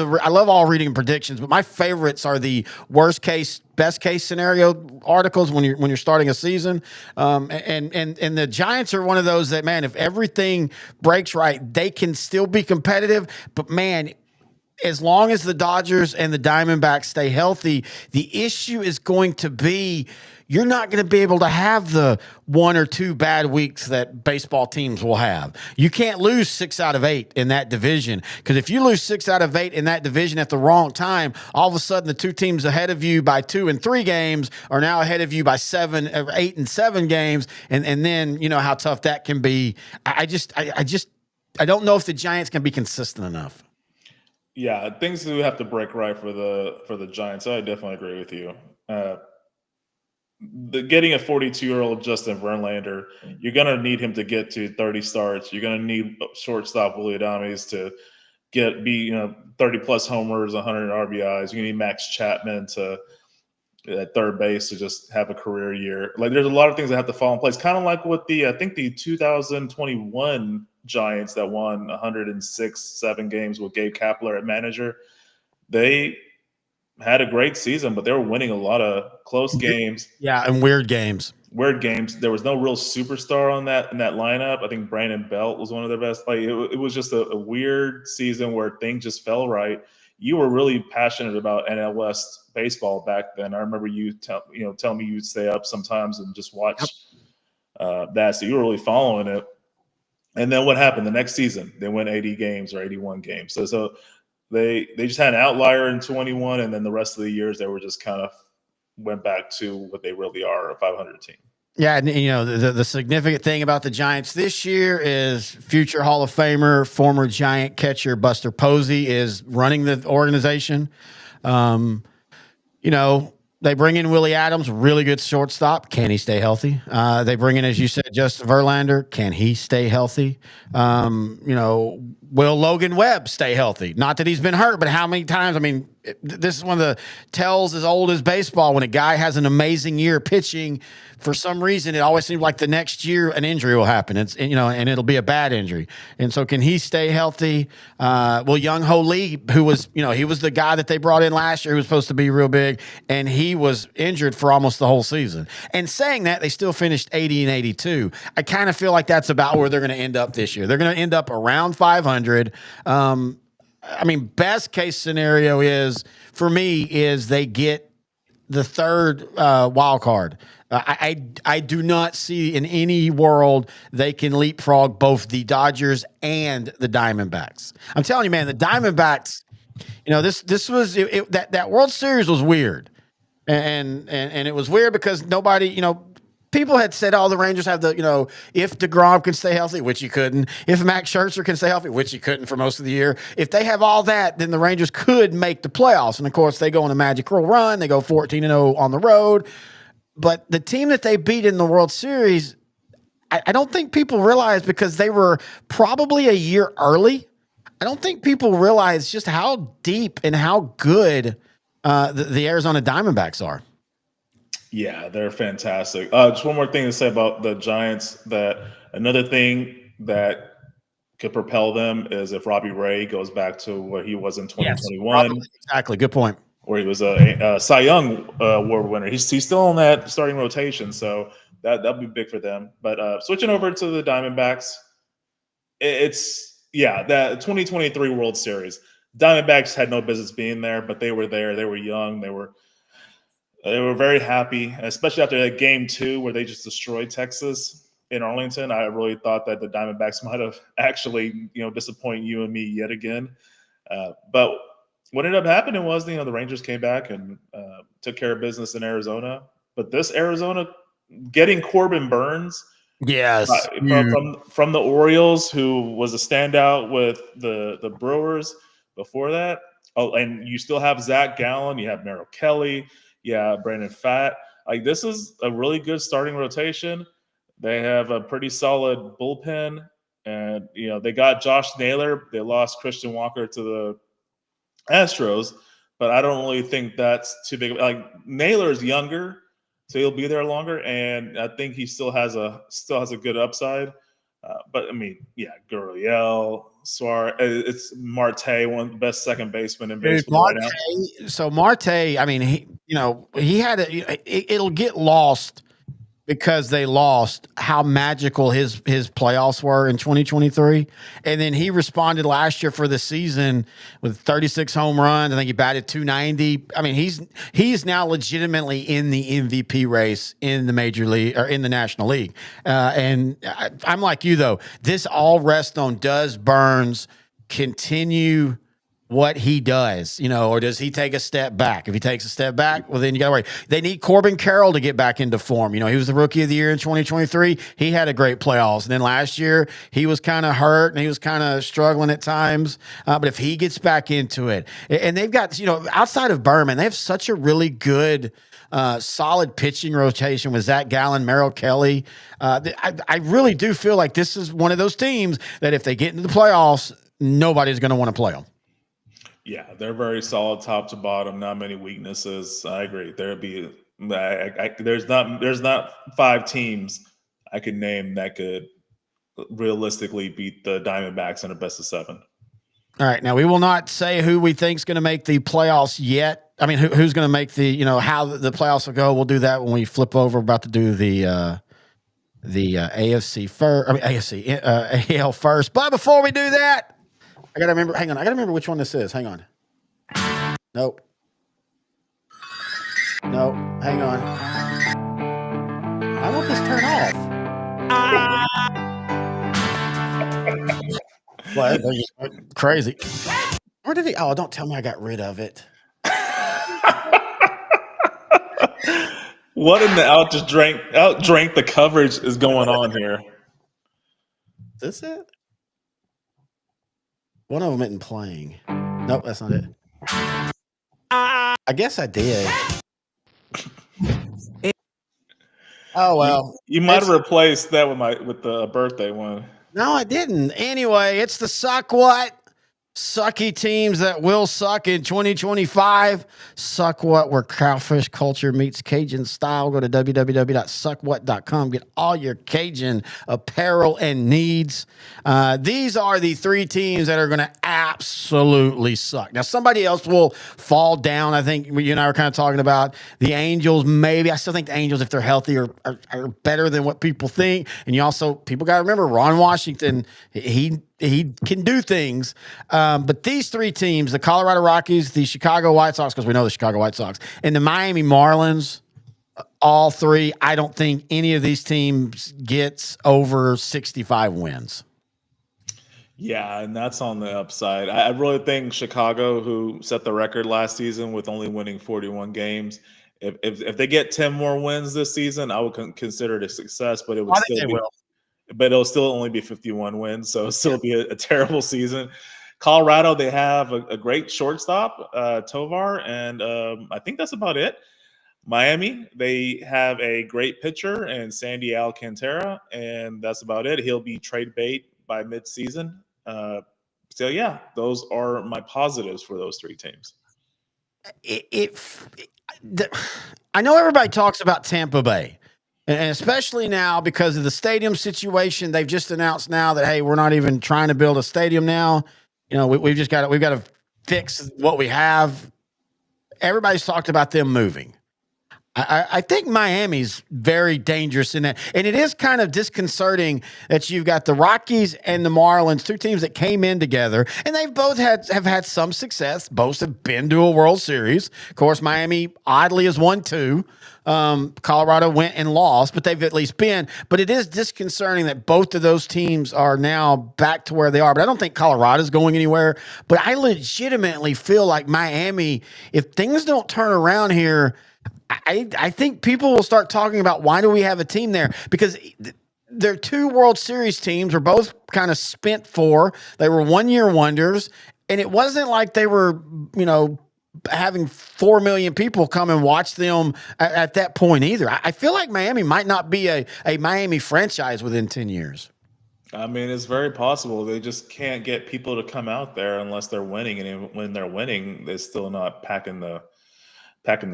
all reading predictions, but my favorites are the worst case, best case scenario articles when you're starting a season. And the Giants are one of those that, man, if everything breaks right, they can still be competitive. But man, as long as the Dodgers and the Diamondbacks stay healthy, the issue is going to be you're not going to be able to have the 1 or 2 bad weeks that baseball teams will have. You can't lose 6 out of 8 in that division, because if you lose 6 out of 8 in that division at the wrong time, all of a sudden the 2 teams ahead of you by 2 and 3 games are now ahead of you by 7 or 8 and 7 games, and then you know how tough that can be. I don't know if the Giants can be consistent enough. Yeah, things do have to break right for the Giants. I definitely agree with you. Getting a 42-year-old Justin Verlander, you're going to need him to get to 30 starts. You're going to need shortstop Willie Adames to be 30 plus homers, 100 RBIs. You need Max Chapman at third base to just have a career year. Like, there's a lot of things that have to fall in place. Kind of like with I think the 2021 Giants that won 106-7 games with Gabe Kapler at manager. They had a great season, but they were winning a lot of close games. Yeah, and weird games. There was no real superstar in that lineup. I think Brandon Belt was one of their best. Like, it was just a weird season where things just fell right. You were really passionate about NL West baseball back then. I remember you tell me you'd stay up sometimes and just watch that. So you were really following it. And then what happened the next season? They went 80 games or 81 games. So they just had an outlier in 21, and then the rest of the years they were just kind of went back to what they really are, a 500 team. Yeah, and the significant thing about the Giants this year is future Hall of Famer, former Giant catcher Buster Posey is running the organization. They bring in Willie Adams, really good shortstop. Can he stay healthy? They bring in, as you said, Justin Verlander. Can he stay healthy? Will Logan Webb stay healthy? Not that he's been hurt, but how many times? I mean, this is one of the tells as old as baseball. When a guy has an amazing year pitching, for some reason, it always seems like the next year an injury will happen. And it'll be a bad injury. And so, can he stay healthy? Young Ho Lee, who was, he was the guy that they brought in last year, who was supposed to be real big, and he was injured for almost the whole season. And saying that, they still finished 80 and 82. I kind of feel like that's about where they're going to end up this year. They're going to end up around 500. Best case scenario for me is they get the third wild card. I do not see in any world they can leapfrog both the Dodgers and the Diamondbacks. I'm telling you, man, the Diamondbacks, this was that World Series was weird, and it was weird because nobody, people had said, the Rangers have if DeGrom can stay healthy, which he couldn't, if Max Scherzer can stay healthy, which he couldn't for most of the year, if they have all that, then the Rangers could make the playoffs. And of course, they go on a magical run. They go 14-0 on the road. But the team that they beat in the World Series, I don't think people realize, because they were probably a year early. I don't think people realize just how deep and how good the Arizona Diamondbacks are. Yeah, they're fantastic. Just one more thing to say about the Giants, that another thing that could propel them is if Robbie Ray goes back to what he was in 2021. Yes, exactly. Good point. Where he was a Cy Young Award winner. He's still in that starting rotation, so that'll be big for them. But switching over to the Diamondbacks, that 2023 World Series. Diamondbacks had no business being there, but they were there. They were young. They were very happy, especially after that Game 2 where they just destroyed Texas in Arlington. I really thought that the Diamondbacks might have actually, disappoint you and me yet again. But what ended up happening was, the Rangers came back and took care of business in Arizona. But this Arizona, getting Corbin Burns, yes, from the Orioles, who was a standout with the Brewers before that. Oh, and you still have Zach Gallen, you have Merrill Kelly, Brandon Pfaadt. Like, this is a really good starting rotation. They have a pretty solid bullpen. And they got Josh Naylor. They lost Christian Walker to the Astros, but I don't really think that's too big. Like Naylor is younger, so he'll be there longer, and I think he still has a good upside. But I mean, yeah, Gurriel, Suarez, it's Marte, one of the best second basemen in baseball right now. So Marte, I mean, he had it'll get lost because they lost how magical his playoffs were in 2023. And then he responded last year for the season with 36 home runs. I think he batted 290. I mean, he's now legitimately in the MVP race in the major league or in the National League. And I'm like you, though. This all rests on, does Burnes continue what he does, or does he take a step back? If he takes a step back, well, then you got to worry. They need Corbin Carroll to get back into form. He was the rookie of the year in 2023. He had a great playoffs. And then last year, he was kind of hurt and he was kind of struggling at times. But if he gets back into it, and they've got, outside of Berman, they have such a really good, solid pitching rotation with Zach Gallen, Merrill Kelly. I really do feel like this is one of those teams that if they get into the playoffs, nobody's going to want to play them. Yeah, they're very solid top to bottom. Not many weaknesses. I agree. There's not 5 teams I could name that could realistically beat the Diamondbacks in a best of 7. All right, now we will not say who we think is going to make the playoffs yet. I mean, who's going to make the how the playoffs will go. We'll do that when we flip over. We're about to do the AFC first. I mean AL first. But before we do that, I gotta remember. Hang on, I gotta remember which one this is. Hang on. Nope. Nope. Hang on. I want this turned off. What? Crazy. Where did he? Oh, don't tell me I got rid of it. What in the outdrank the coverage is going on here? Is this it? One of them isn't playing. Nope, that's not it. I guess I did. Oh well. You might have replaced that with the birthday one. No, I didn't. Anyway, it's the Suck What? Sucky teams that will suck in 2025. Suck What, where cowfish culture meets Cajun style. Go to www.suckwhat.com. Get all your Cajun apparel and needs. These are the 3 teams that are going to absolutely suck. Now, somebody else will fall down. I think you and I were kind of talking about the Angels. Maybe I still think the Angels, if they're healthy, are better than what people think. And people got to remember Ron Washington. He can do things. But these 3 teams, the Colorado Rockies, the Chicago White Sox, because we know the Chicago White Sox, and the Miami Marlins, all 3, I don't think any of these teams gets over 65 wins. Yeah, and that's on the upside. I really think Chicago, who set the record last season with only winning 41 games, if they get 10 more wins this season, I would consider it a success, but it would it'll still only be 51 wins, so it'll still be a terrible season. Colorado, they have a great shortstop, Tovar, and I think that's about it. Miami, they have a great pitcher and Sandy Alcantara, and that's about it. He'll be trade bait by midseason. So yeah, those are my positives for those 3 teams. I know everybody talks about Tampa Bay. And especially now because of the stadium situation, they've just announced now that, hey, we're not even trying to build a stadium now. We've got to fix what we have. Everybody's talked about them moving. I think Miami's very dangerous in that. And it is kind of disconcerting that you've got the Rockies and the Marlins, 2 teams that came in together, and they've both have had some success. Both have been to a World Series. Of course, Miami oddly has won 2. Colorado went and lost, but they've at least been. But it is disconcerting that both of those teams are now back to where they are. But I don't think Colorado's going anywhere. But I legitimately feel like Miami, if things don't turn around here, I think people will start talking about why do we have a team there? Because they're 2 World Series teams. Were both kind of spent for. They were one-year wonders. And it wasn't like they were, having 4 million people come and watch them at that point either. I feel like Miami might not be a Miami franchise within 10 years. I mean, it's very possible. They just can't get people to come out there unless they're winning, and even when they're winning, they're still not packing the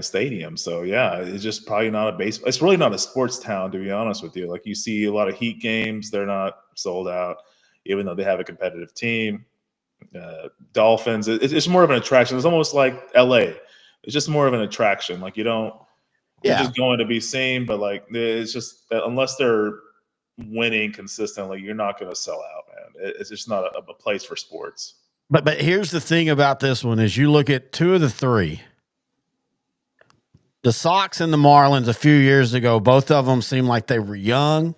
stadium. So yeah, it's just probably not a base. It's really not a sports town, to be honest with you. Like you see a lot of Heat games, they're not sold out, even though they have a competitive team. Dolphins, it's more of an attraction. It's almost like LA. It's just more of an attraction. Like you're just going to be seen, but like it's just unless they're winning consistently, you're not going to sell out, man. It's just not a place for sports. But here's the thing about this one: is you look at two of the three. The Sox and the Marlins a few years ago, both of them seemed like they were young.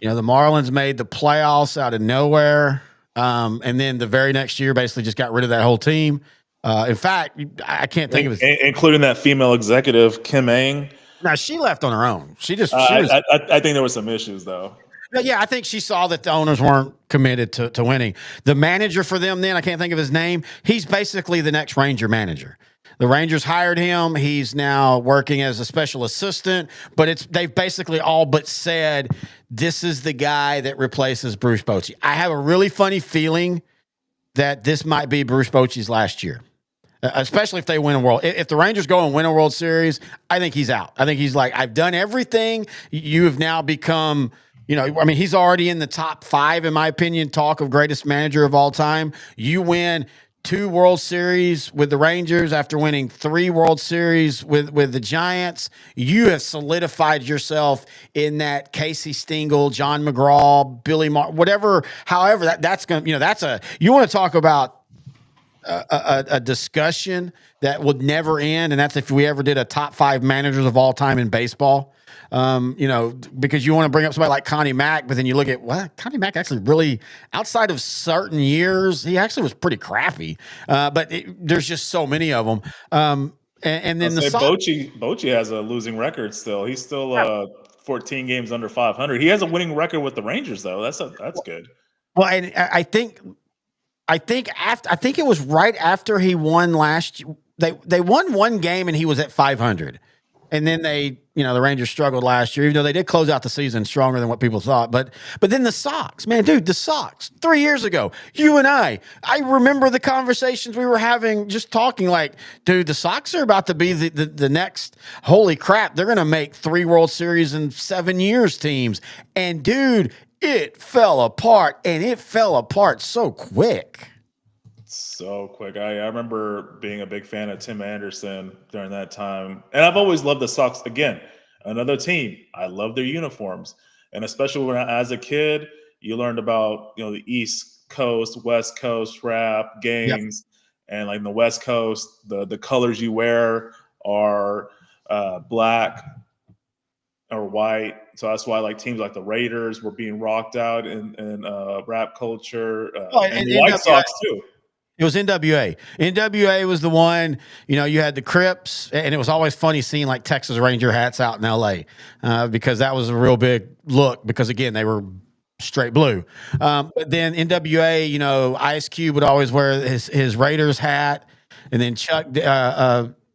You know, the Marlins made the playoffs out of nowhere. And then the very next year basically just got rid of that whole team. In fact, I can't think of it. Including that female executive, Kim Ng. No, she left on her own. She was, I think there were some issues, though. Yeah, I think she saw that the owners weren't committed to winning. The manager for them then, I can't think of his name. He's basically the next Ranger manager. The Rangers hired him. He's now working as a special assistant, but they've basically all but said this is the guy that replaces Bruce Bochy. I have a really funny feeling that this might be Bruce Bochy's last year, especially if they win a world. If the Rangers go and win a World Series, I think he's out. I think he's like, I've done everything. You have now become, he's already in the top 5, in my opinion, talk of greatest manager of all time. You win 2 World Series with the Rangers after winning 3 World Series with the Giants. You have solidified yourself in that Casey Stengel, John McGraw, Billy Martin, whatever, however that's going to, you want to talk about a discussion that would never end. And that's if we ever did a top 5 managers of all time in baseball. Because you want to bring up somebody like Connie Mack, but then you look at Connie Mack actually really, outside of certain years, he actually was pretty crappy. But there's just so many of them. And then Bochy has a losing record still. He's still 14 games under 500. He has a winning record with the Rangers, though. That's good. Well, and I think it was right after he won last year. They won one game and he was at 500. And then the Rangers struggled last year, even though they did close out the season stronger than what people thought. But then the Sox, man, dude, the Sox 3 years ago, you and I remember the conversations we were having, just talking like, dude, the Sox are about to be the next, holy crap, they're going to make 3 World Series in 7 years teams. And dude, it fell apart, and it fell apart so quick. So quick. I remember being a big fan of Tim Anderson during that time. And I've always loved the Sox. Again, another team. I love their uniforms. And especially when as a kid, you learned about, the East Coast, West Coast rap gangs. Yep. And like in the West Coast, the colors you wear are black or white. So that's why like teams like the Raiders were being rocked out in rap culture. And the White Sox too. It was NWA. NWA was the one, you had the Crips, and it was always funny seeing like Texas Ranger hats out in LA because that was a real big look because, again, they were straight blue. But then NWA, Ice Cube would always wear his Raiders hat. And then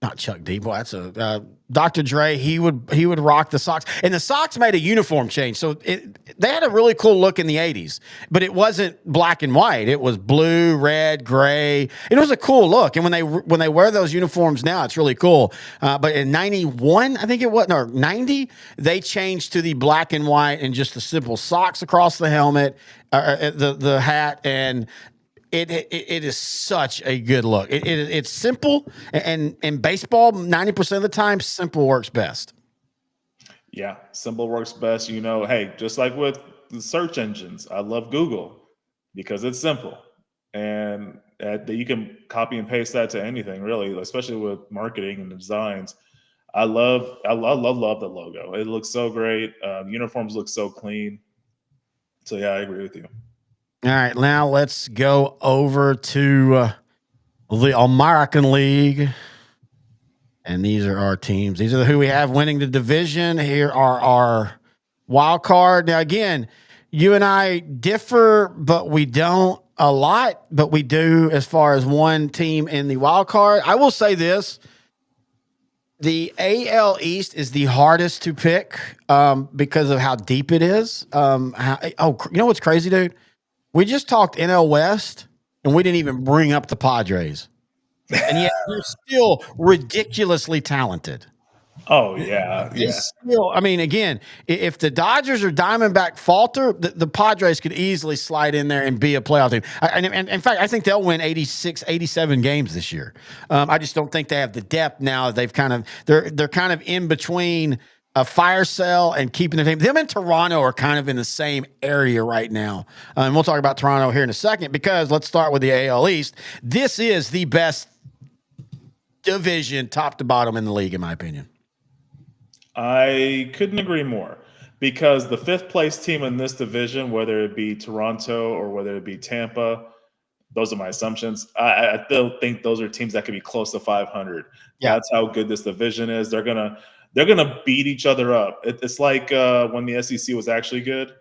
not Chuck D, boy, that's Dr. Dre, he would rock the Sox. And the Sox made a uniform change. So they had a really cool look in the 80s, but it wasn't black and white. It was blue, red, gray. It was a cool look. And when they wear those uniforms now, it's really cool. But in 91, I think it was, or 90, they changed to the black and white and just the simple socks across the helmet, the hat, and it is such a good look. It's simple, and in baseball, 90% of the time, simple works best. Yeah, simple works best. Hey, just like with the search engines, I love Google because it's simple, and you can copy and paste that to anything, really, especially with marketing and designs. I love the logo. It looks so great. Uniforms look so clean. So yeah, I agree with you. All right, now let's go over to the American League. And these are our teams. These are who we have winning the division. Here are our wild card. Now, again, you and I differ, but we don't a lot, but we do as far as one team in the wild card. I will say this. The AL East is the hardest to pick because of how deep it is. You know what's crazy, dude? We just talked NL West, and we didn't even bring up the Padres, and yet they're still ridiculously talented. Oh yeah, They yeah. still, I mean, again, if the Dodgers or Diamondback falter, the Padres could easily slide in there and be a playoff team. And in fact, I think they'll win 86, 87 games this year. I just don't think they have the depth now. They're kind of in between a fire sale and keeping the team. Them and Toronto are kind of in the same area right now. And we'll talk about Toronto here in a second, because let's start with the AL East. This is the best division, top to bottom, in the league, in my opinion. I couldn't agree more, because the fifth place team in this division, whether it be Toronto or whether it be Tampa, those are my assumptions. I still think those are teams that could be close to 500. Yeah. That's how good this division is. They're gonna beat each other up. It's like when the SEC was actually good,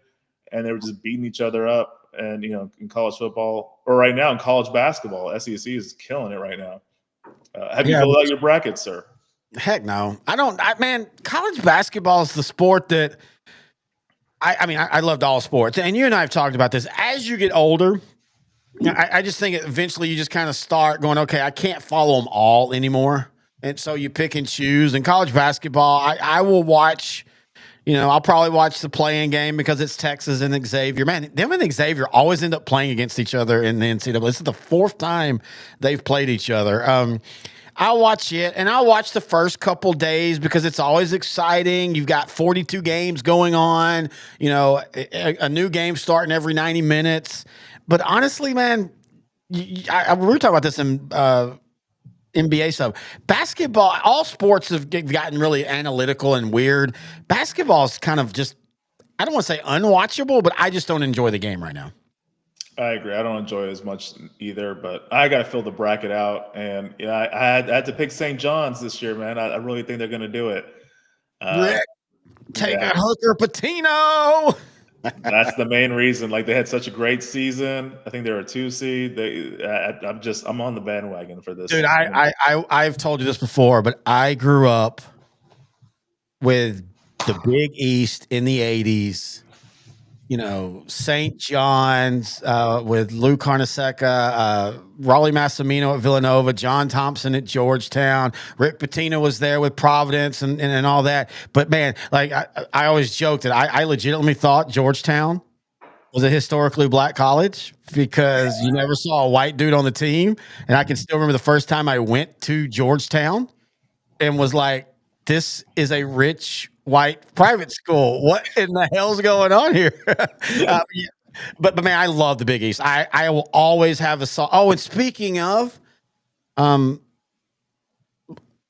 and they were just beating each other up. And in college football, or right now in college basketball, SEC is killing it right now. Have you filled out your bracket, sir? Heck no. I don't. Man, college basketball is the sport that I loved all sports. And you and I have talked about this. As you get older, I just think eventually you just kind of start going, okay, I can't follow them all anymore. And so you pick and choose. In college basketball, I will watch, I'll probably watch the play-in game because it's Texas and Xavier. Man, them and Xavier always end up playing against each other in the NCAA. This is the fourth time they've played each other. I'll watch it, and I'll watch the first couple days because it's always exciting. You've got 42 games going on, a new game starting every 90 minutes. But honestly, man, we were talking about this in NBA stuff. Basketball, all sports have gotten really analytical and weird. Basketball is kind of just, I don't want to say unwatchable, but I just don't enjoy the game right now. I agree. I don't enjoy it as much either, but I got to fill the bracket out. And I had to pick St. John's this year, man. I really think they're going to do it. Take a hooker, Patino. That's the main reason. Like, they had such a great season. I think they're a 2 seed. I'm on the bandwagon for this. Dude, I've told you this before, but I grew up with the Big East in the 80s. St. John's with Lou Carnesecca, Raleigh Massimino at Villanova, John Thompson at Georgetown, Rick Pitino was there with Providence and all that. But man, like I always joked that I legitimately thought Georgetown was a historically black college because you never saw a white dude on the team. And I can still remember the first time I went to Georgetown and was like, this is a rich white private school. What in the hell's going on here? But man, I love the Big East. I will always have a song. Oh, and speaking of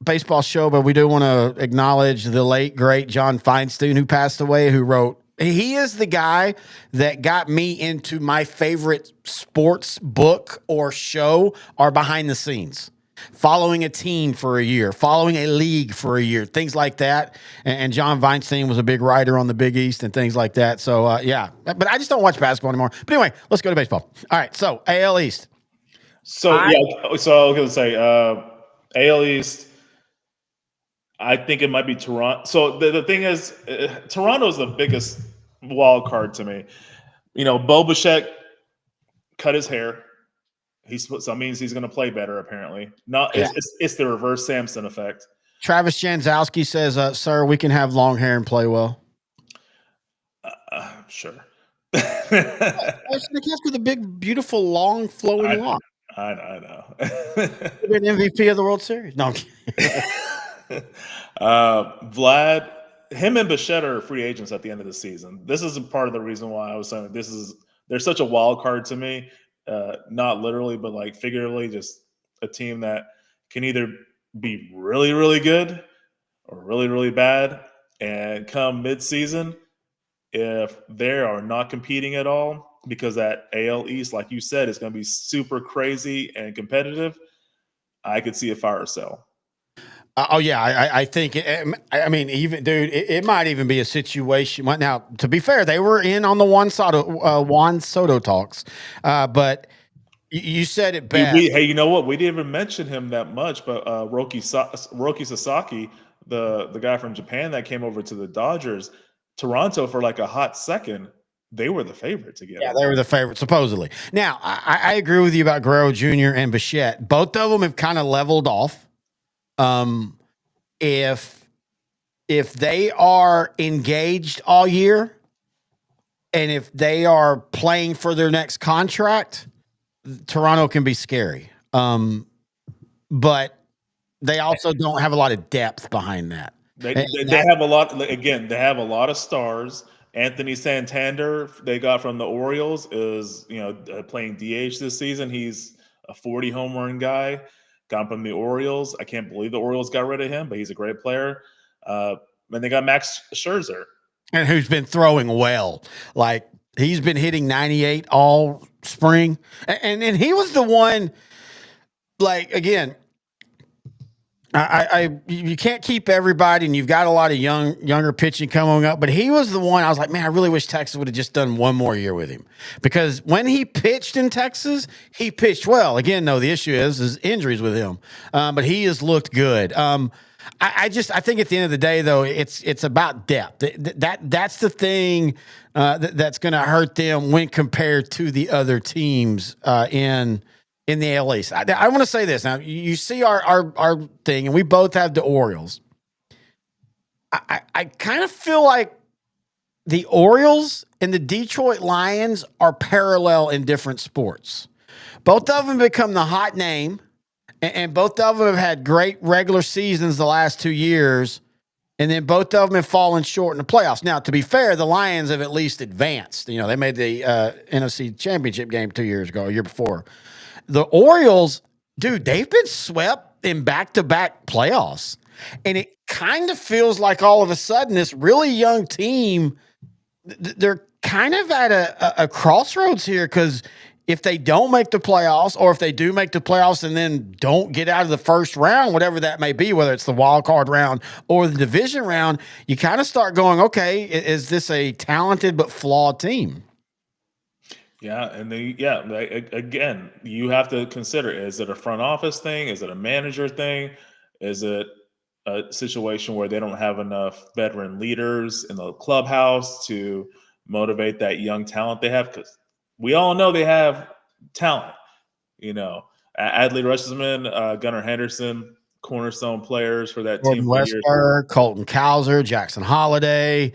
baseball show, but we do want to acknowledge the late great John Feinstein, who passed away, who wrote. He is the guy that got me into my favorite sports book or show or behind the scenes. Following a team for a year, following a league for a year, things like that. And John Feinstein was a big writer on the Big East and things like that. So, yeah. But I just don't watch basketball anymore. But anyway, let's go to baseball. All right, so AL East. So I was going to say AL East, I think it might be Toronto. So the thing is, Toronto is the biggest wild card to me. Bo Bichette cut his hair. So that means he's going to play better, apparently. It's the reverse Samson effect. Travis Janzowski says, sir, we can have long hair and play well. Sure. That's the cast with a big, beautiful, long, flowing lock. I know. Been MVP of the World Series. No, I'm kidding. Vlad, him and Bichette are free agents at the end of the season. This is a part of the reason why I was saying they're such a wild card to me. Not literally, but like figuratively, just a team that can either be really, really good or really, really bad. And come mid-season, if they are not competing at all, because that AL East, like you said, is going to be super crazy and competitive, I could see a fire sale. Oh yeah, I think. I mean, even dude, it might even be a situation. Now, to be fair, they were in on the Juan Soto talks, but You said it best. Hey, you know what? We didn't even mention him that much, but Roki Sasaki, the guy from Japan that came over to the Dodgers, Toronto for like a hot second, they were the favorite to get Yeah, him. they were the favorite, supposedly. Now, I agree with you about Guerrero Jr. and Bichette. Both of them have kind of leveled off. If they are engaged all year, and if they are playing for their next contract, Toronto can be scary. But they also don't have a lot of depth behind that. They have a lot. Again, they have a lot of stars. Anthony Santander, they got from the Orioles, is playing DH this season. He's a 40 home run guy. Got from the Orioles. I can't believe the Orioles got rid of him, but he's a great player. And they got Max Scherzer, and who's been throwing well. Like, he's been hitting 98 all spring, and he was the one. Like, again, you can't keep everybody, and you've got a lot of younger pitching coming up. But he was the one I was like, man, I really wish Texas would have just done one more year with him, because when he pitched in Texas, he pitched well. Again, though, the issue is injuries with him, but he has looked good. I think at the end of the day, though, it's about depth. That's the thing that's going to hurt them when compared to the other teams in the AL East. I want to say this. Now, you see our thing, and we both have the Orioles. I kind of feel like the Orioles and the Detroit Lions are parallel in different sports. Both of them become the hot name, and both of them have had great regular seasons the last 2 years, and then both of them have fallen short in the playoffs. Now, to be fair, the Lions have at least advanced. They made the NFC Championship game 2 years ago, a year before. The Orioles, dude, they've been swept in back-to-back playoffs. And it kind of feels like all of a sudden this really young team, they're kind of at a crossroads here, because if they don't make the playoffs, or if they do make the playoffs and then don't get out of the first round, whatever that may be, whether it's the wild card round or the division round, you kind of start going, okay, is this a talented but flawed team? Yeah, and again, you have to consider: is it a front office thing? Is it a manager thing? Is it a situation where they don't have enough veteran leaders in the clubhouse to motivate that young talent they have? Because we all know they have talent. Adley Rutschman, Gunnar Henderson, cornerstone players for that Gordon team. Westberg, Colton Cowser, Jackson Holiday.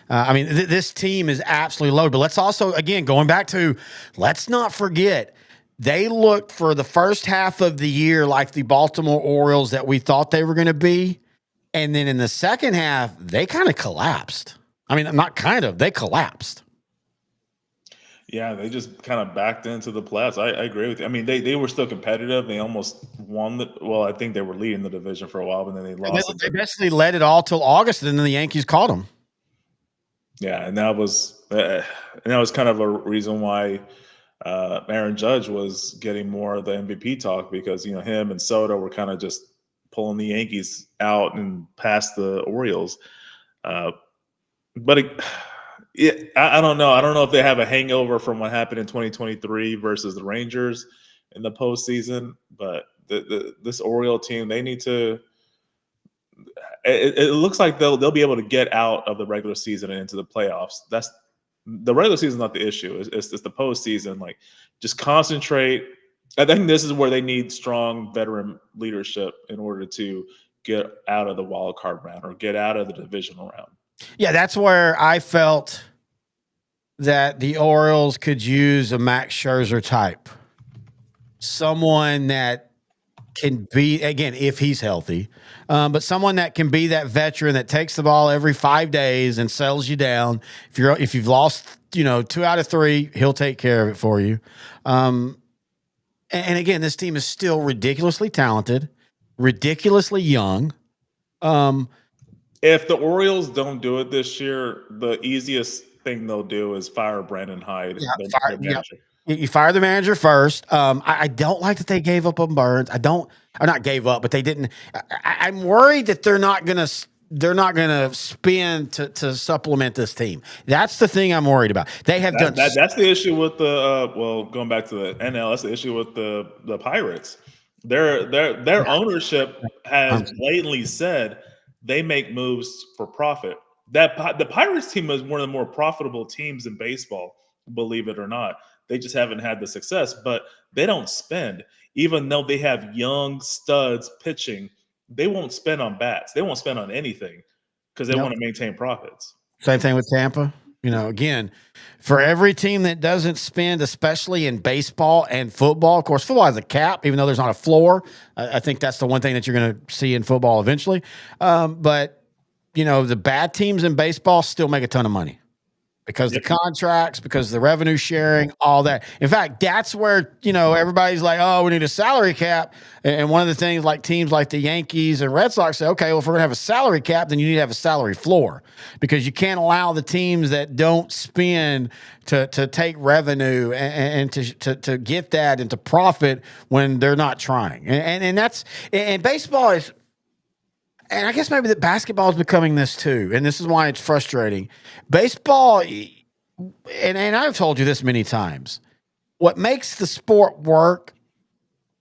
This team is absolutely loaded. But let's also, again, going back to, let's not forget, they looked for the first half of the year like the Baltimore Orioles that we thought they were going to be. And then in the second half, they kind of collapsed. They collapsed. Yeah, they just kind of backed into the playoffs. I agree with you. They were still competitive. They almost won I think they were leading the division for a while, but then they lost. They basically led it all till August, and then the Yankees caught them. Yeah, and that was kind of a reason why Aaron Judge was getting more of the MVP talk, because him and Soto were kind of just pulling the Yankees out and past the Orioles. I don't know. I don't know if they have a hangover from what happened in 2023 versus the Rangers in the postseason, but this Oriole team, they need to. It looks like they'll be able to get out of the regular season and into the playoffs. That's the regular season is not the issue. It's the postseason. Like, just concentrate. I think this is where they need strong veteran leadership in order to get out of the wild card round or get out of the divisional round. Yeah, that's where I felt that the Orioles could use a Max Scherzer type, someone that can be, again, if he's healthy, but someone that can be that veteran that takes the ball every 5 days and settles you down. If you've lost, 2 out of 3, he'll take care of it for you. And again, this team is still ridiculously talented, ridiculously young. If the Orioles don't do it this year, the easiest thing they'll do is fire Brandon Hyde. You fire the manager first. I don't like that they gave up on Burns. Not gave up, but they didn't. I'm worried that they're not going to they're not going to spend to supplement this team. That's the thing I'm worried about. They have done that's the issue with the going back to the NL. That's the issue with the Pirates. Their ownership has blatantly said they make moves for profit. That the Pirates team is one of the more profitable teams in baseball, believe it or not. They just haven't had the success, but they don't spend. Even though they have young studs pitching, they won't spend on bats. They won't spend on anything because they want to maintain profits. Same thing with Tampa. Again, for every team that doesn't spend, especially in baseball and football, of course, football has a cap, even though there's not a floor. I think that's the one thing that you're going to see in football eventually. But, the bad teams in baseball still make a ton of money because the contracts, because the revenue sharing, all that. In fact, that's where, everybody's like, oh, we need a salary cap. And one of the things like teams like the Yankees and Red Sox say, okay, well, if we're going to have a salary cap, then you need to have a salary floor because you can't allow the teams that don't spend to take revenue and to get that and to profit when they're not trying. And baseball is, and I guess maybe that basketball is becoming this too. And this is why it's frustrating. Baseball, and I've told you this many times, what makes the sport work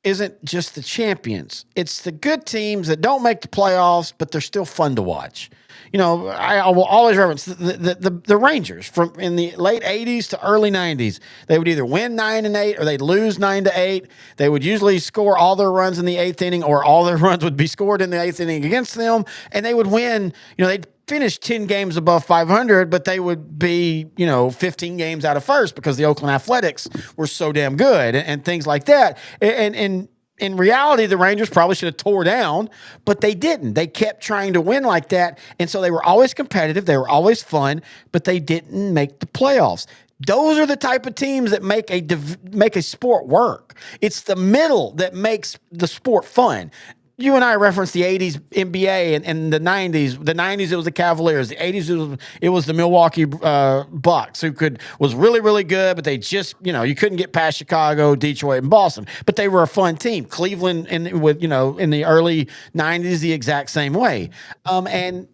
isn't just the champions. It's the good teams that don't make the playoffs, but they're still fun to watch. I will always reference the Rangers from in the late 80s to early 90s. They would either win 9-8 or they'd lose 9-8. They would usually score all their runs in the eighth inning, or all their runs would be scored in the eighth inning against them, and they would win. They'd finish 10 games above 500, but they would be, 15 games out of first because the Oakland Athletics were so damn good and things like that. And in reality, the Rangers probably should have tore down, but they didn't. They kept trying to win like that. And so they were always competitive. They were always fun, but they didn't make the playoffs. Those are the type of teams that make a sport work. It's the middle that makes the sport fun. You and I referenced the 80s NBA and the 90s. The 90s, it was the Cavaliers. The 80s, it was the Milwaukee Bucks, who was really, really good, but they just, you couldn't get past Chicago, Detroit, and Boston. But they were a fun team. Cleveland, in the early 90s, the exact same way. And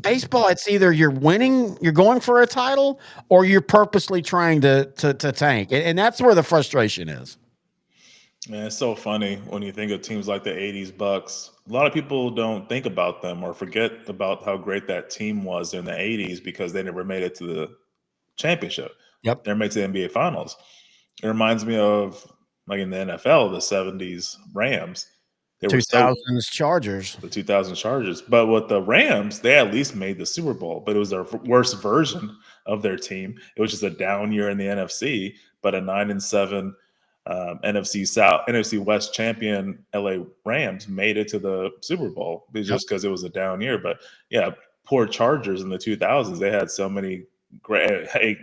baseball, it's either you're winning, you're going for a title, or you're purposely trying to tank. And that's where the frustration is. Man, it's so funny when you think of teams like the 80s Bucks. A lot of people don't think about them or forget about how great that team was in the 80s because they never made it to the championship. Yep. They never made it to the NBA Finals. It reminds me of, like in the NFL, the 70s Rams. They 2000s Chargers. The 2000 Chargers. But with the Rams, they at least made the Super Bowl, but it was their worst version of their team. It was just a down year in the NFC, but a 9-7 NFC West champion LA Rams made it to the Super Bowl just because it was a down year. But yeah, poor Chargers in the 2000s. They had so many great. Hey,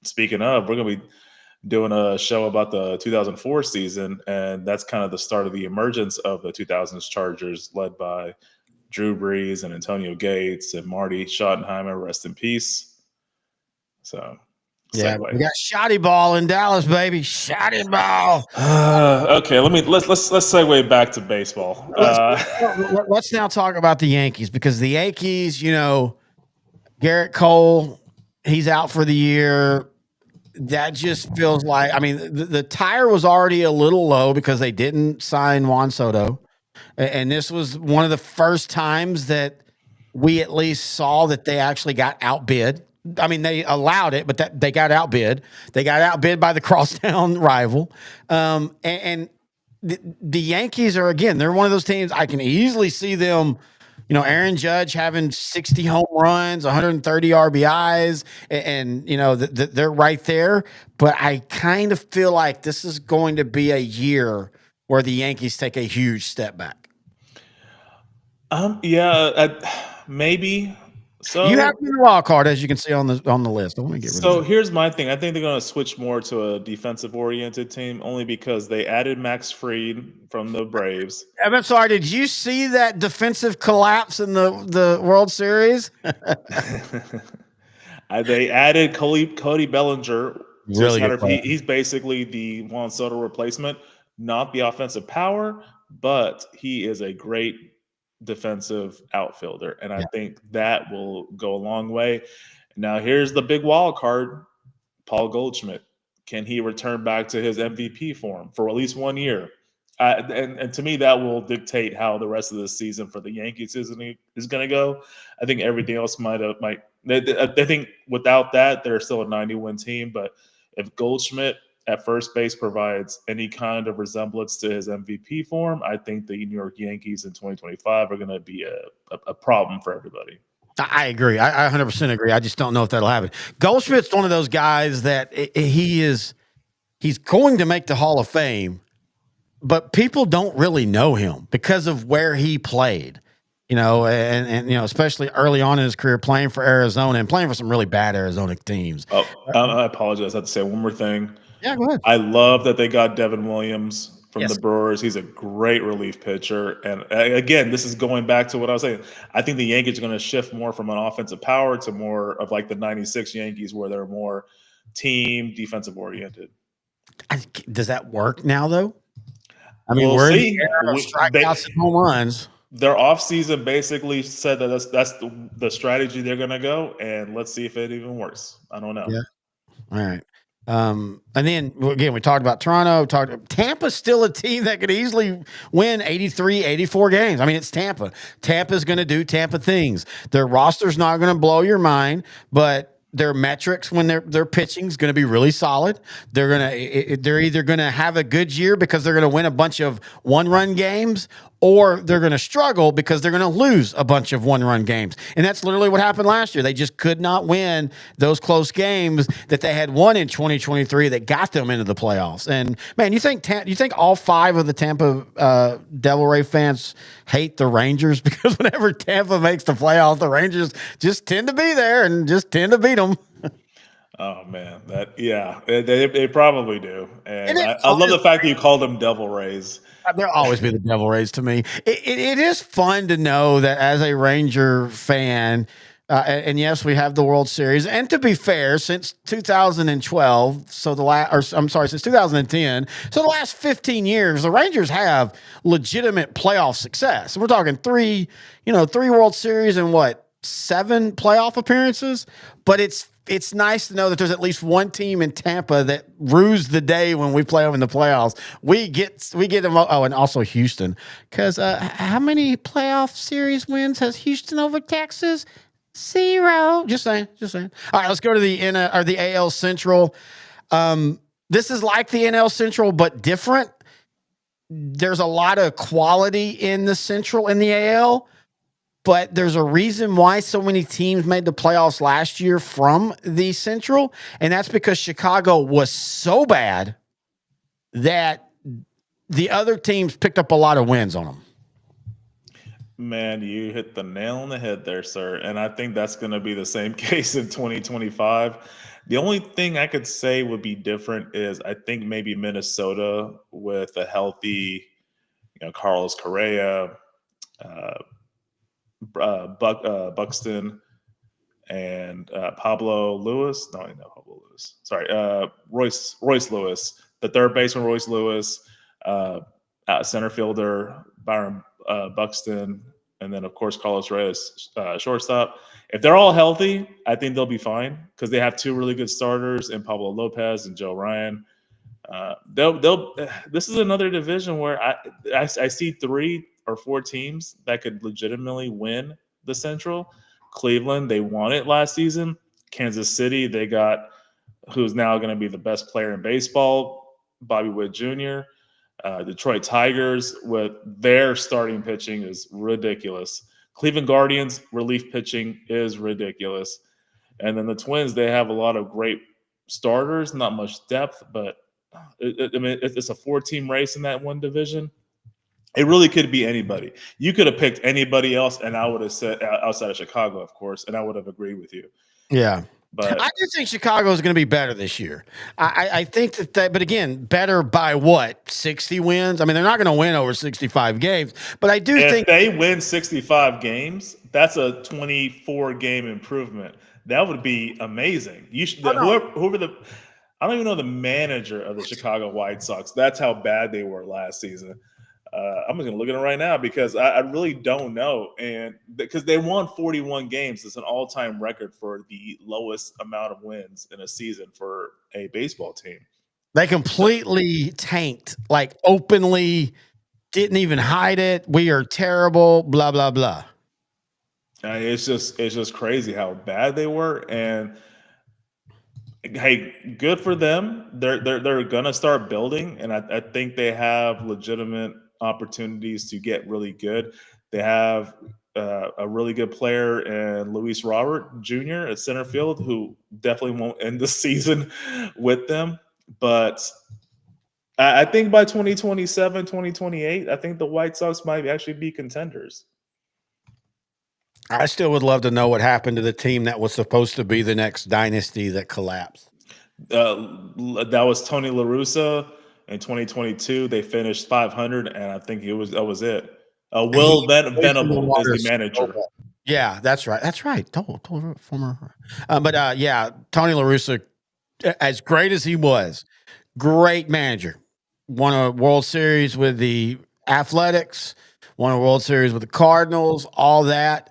speaking of, we're gonna be doing a show about the 2004 season, and that's kind of the start of the emergence of the 2000s Chargers, led by Drew Brees and Antonio Gates and Marty Schottenheimer. Rest in peace. So. Yeah, we got Shotty Ball in Dallas, baby. Shotty Ball. Okay, let's segue back to baseball. Let's now talk about the Yankees, because the Yankees, Garrett Cole, he's out for the year. That just feels like, the tire was already a little low because they didn't sign Juan Soto, and this was one of the first times that we at least saw that they actually got outbid. They allowed it, but they got outbid. They got outbid by the crosstown rival. And the Yankees are, again, they're one of those teams I can easily see them, Aaron Judge having 60 home runs, 130 RBIs, and they're right there. But I kind of feel like this is going to be a year where the Yankees take a huge step back. Maybe. So you have the wild card, as you can see on the list. I want to get rid of it. Here's my thing. I think they're going to switch more to a defensive-oriented team, only because they added Max Fried from the Braves. I'm sorry. Did you see that defensive collapse in the World Series? They added Cody Bellinger. Really good player. He's basically the Juan Soto replacement. Not the offensive power, but he is a great defensive outfielder, and I Yeah. think that will go a long way. Now, here's the big wild card: Paul Goldschmidt. Can he return back to his MVP form for at least 1 year? And to me, that will dictate how the rest of the season for the Yankees is going to go. I think everything else might. I think without that, they're still a 90-win team. But if Goldschmidt at first base provides any kind of resemblance to his MVP form, I think the New York Yankees in 2025 are going to be a problem for everybody. I agree. I 100% agree. I just don't know if that'll happen. Goldschmidt's one of those guys that he's going to make the Hall of Fame, but people don't really know him because of where he played, and especially early on in his career playing for Arizona and playing for some really bad Arizona teams. Oh, I apologize. I have to say one more thing. Yeah, go ahead. I love that they got Devin Williams from Yes. the Brewers. He's a great relief pitcher. And again, this is going back to what I was saying. I think the Yankees are going to shift more from an offensive power to more of like the 96 Yankees where they're more team defensive oriented. Does that work now, though? I mean, We'll we're see. in the era of strikeouts and home runs. Their offseason basically said that that's the strategy they're going to go, and let's see if it even works. I don't know. Yeah. All right. And then again, we talked about Toronto. Tampa's still a team that could easily win 83, 84 games. I mean, it's Tampa. Tampa's going to do Tampa things. Their roster's not going to blow your mind, but their metrics when their pitching is going to be really solid. They're either going to have a good year because they're going to win a bunch of one-run games, or they're going to struggle because they're going to lose a bunch of one-run games. And that's literally what happened last year. They just could not win those close games that they had won in 2023 that got them into the playoffs. And man, you think all 5 of the Tampa Devil Ray fans hate the Rangers? Because whenever Tampa makes the playoffs, the Rangers just tend to be there and just tend to beat them. Oh man, they probably do. And I fun. love the fact that you called them Devil Rays. There'll always be the Devil Rays to me. It is fun to know that as a Ranger fan, and yes, we have the World Series. And to be fair, since 2012, since 2010, so the last 15 years, the Rangers have legitimate playoff success. We're talking 3 World Series and 7 playoff appearances. But it's nice to know that there's at least one team in Tampa that rues the day when we play them in the playoffs. We get them. Oh, and also Houston, because how many playoff series wins has Houston over Texas? 0. Just saying. All right, let's go to the AL Central. This is like the NL Central, but different. There's a lot of quality in the Central and the AL. But there's a reason why so many teams made the playoffs last year from the Central, and that's because Chicago was so bad that the other teams picked up a lot of wins on them. Man, you hit the nail on the head there, sir. And I think that's going to be the same case in 2025. The only thing I could say would be different is I think maybe Minnesota with a healthy, Carlos Correa, Buxton, and Pablo Lewis. No, I know Pablo Lewis. Sorry, Royce Lewis, the third baseman Royce Lewis, center fielder Byron Buxton, and then of course Carlos Reyes, shortstop. If they're all healthy, I think they'll be fine because they have 2 really good starters in Pablo Lopez and Joe Ryan. This is another division where I see 3 or 4 teams that could legitimately win the Central. Cleveland, they won it last season. Kansas City, they got who's now going to be the best player in baseball, Bobby Witt Jr. Detroit Tigers with their starting pitching is ridiculous. Cleveland Guardians relief pitching is ridiculous. And then the Twins, they have a lot of great starters, not much depth, but it's a 4-team race in that one division. It really could be anybody. You could have picked anybody else, and I would have said outside of Chicago, of course, and I would have agreed with you. Yeah. But I do think Chicago is going to be better this year. I think that, but again, better by what? 60 wins? I mean, they're not going to win over 65 games, but I do think if they win 65 games, that's a 24-game improvement. That would be amazing. You should, whoever I don't even know the manager of the Chicago White Sox. That's how bad they were last season. I'm just gonna look at it right now because I really don't know, and because they won 41 games, it's an all-time record for the lowest amount of wins in a season for a baseball team. They completely tanked, like openly, didn't even hide it. We are terrible, blah, blah, blah. It's just crazy how bad they were, and hey, good for them. They're gonna start building, and I think they have legitimate opportunities to get really good. They have a really good player in Luis Robert Jr. at center field, who definitely won't end the season with them. But I think by 2027, 2028, I think the White Sox might actually be contenders. I still would love to know what happened to the team that was supposed to be the next dynasty that collapsed. That was Tony La Russa in 2022. They finished 500, and I think that was it. Will Venable is the manager. Yeah, that's right. That's right. Former. Yeah, Tony La Russa, as great as he was, great manager. Won a World Series with the Athletics, won a World Series with the Cardinals, all that.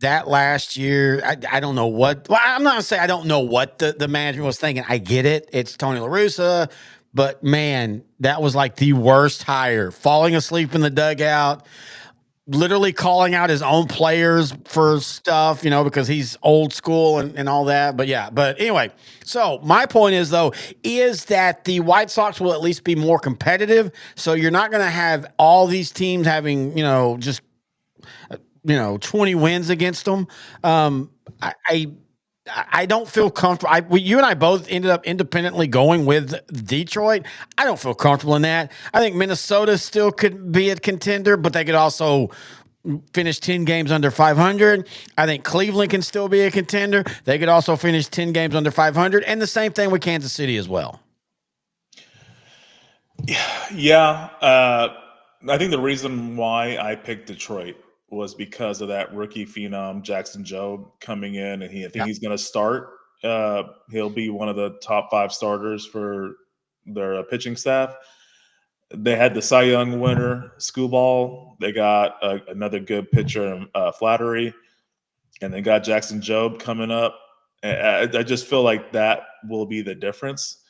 That last year, I don't know what. Well, I'm not gonna say I don't know what the management was thinking. I get it. It's Tony La Russa, but man, that was like the worst hire. Falling asleep in the dugout, literally calling out his own players for stuff, because he's old school and all that. But yeah, anyway, so my point is that the White Sox will at least be more competitive. So you're not going to have all these teams having, just 20 wins against them. I don't feel comfortable. You and I both ended up independently going with Detroit. I don't feel comfortable in that. I think Minnesota still could be a contender, but they could also finish 10 games under 500. I think Cleveland can still be a contender. They could also finish 10 games under 500. And the same thing with Kansas City as well. Yeah. I think the reason why I picked Detroit was because of that rookie phenom Jackson Jobe coming in, and I think he's going to start. He'll be one of the top 5 starters for their pitching staff. They had the Cy Young winner, Skubal. They got another good pitcher, Flattery, and they got Jackson Jobe coming up. I just feel like that will be the difference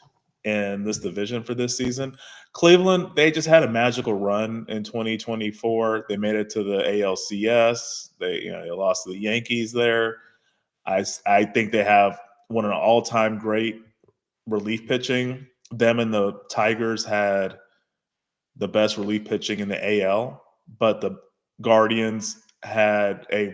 in this division for this season. Cleveland, they just had a magical run in 2024. They made it to the ALCS. They lost to the Yankees there. I think they have one of the all-time great relief pitching. Them and the Tigers had the best relief pitching in the AL, but the Guardians had a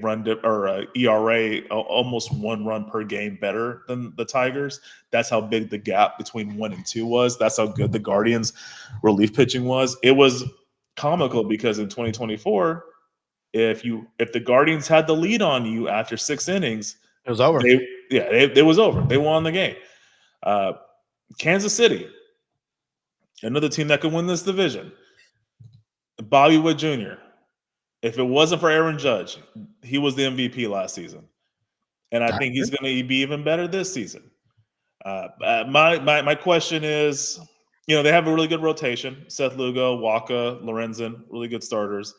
ERA almost 1 run per game better than the Tigers. That's how big the gap between 1 and 2 was. That's how good the Guardians relief pitching was. It was comical because in 2024, if the Guardians had the lead on you after 6 innings, it was over. It was over. They won the game. Kansas City, another team that could win this division. Bobby Witt Jr. If it wasn't for Aaron Judge, he was the MVP last season, and I think he's going to be even better this season. My question is, they have a really good rotation: Seth Lugo, Waka, Lorenzen, really good starters.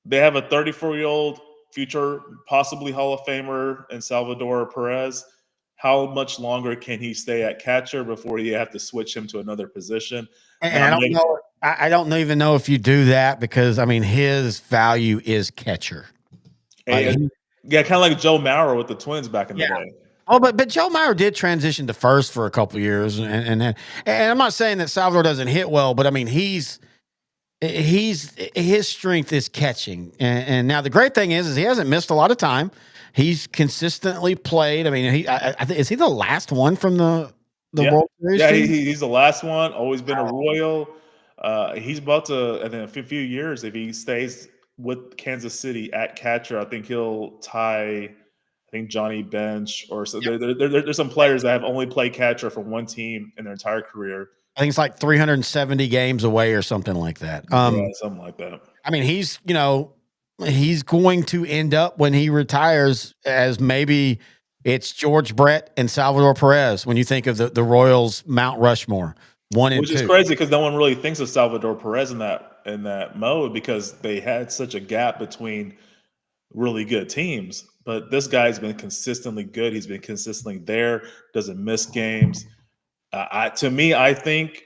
They have a 34-year-old future, possibly Hall of Famer, in Salvador Perez. How much longer can he stay at catcher before you have to switch him to another position? And I don't know. I don't even know if you do that because his value is catcher. Kind of like Joe Mauer with the Twins back in the day. Oh, but Joe Mauer did transition to first for a couple of years, and I'm not saying that Salvador doesn't hit well, but his strength is catching, and now the great thing is he hasn't missed a lot of time. He's consistently played. Is he the last one from the World Series? Yeah, he's the last one. Always been a Royal. He's about to, in a few years, if he stays with Kansas City at catcher, I think he'll tie, Johnny Bench or so. There's some players that have only played catcher for one team in their entire career. I think it's like 370 games away or something like that. Something like that. He's going to end up when he retires as maybe it's George Brett and Salvador Perez when you think of the Royals Mount Rushmore 1 and 2. Which is crazy because no one really thinks of Salvador Perez in that mode because they had such a gap between really good teams. But this guy's been consistently good. He's been consistently there. Doesn't miss games. To me, I think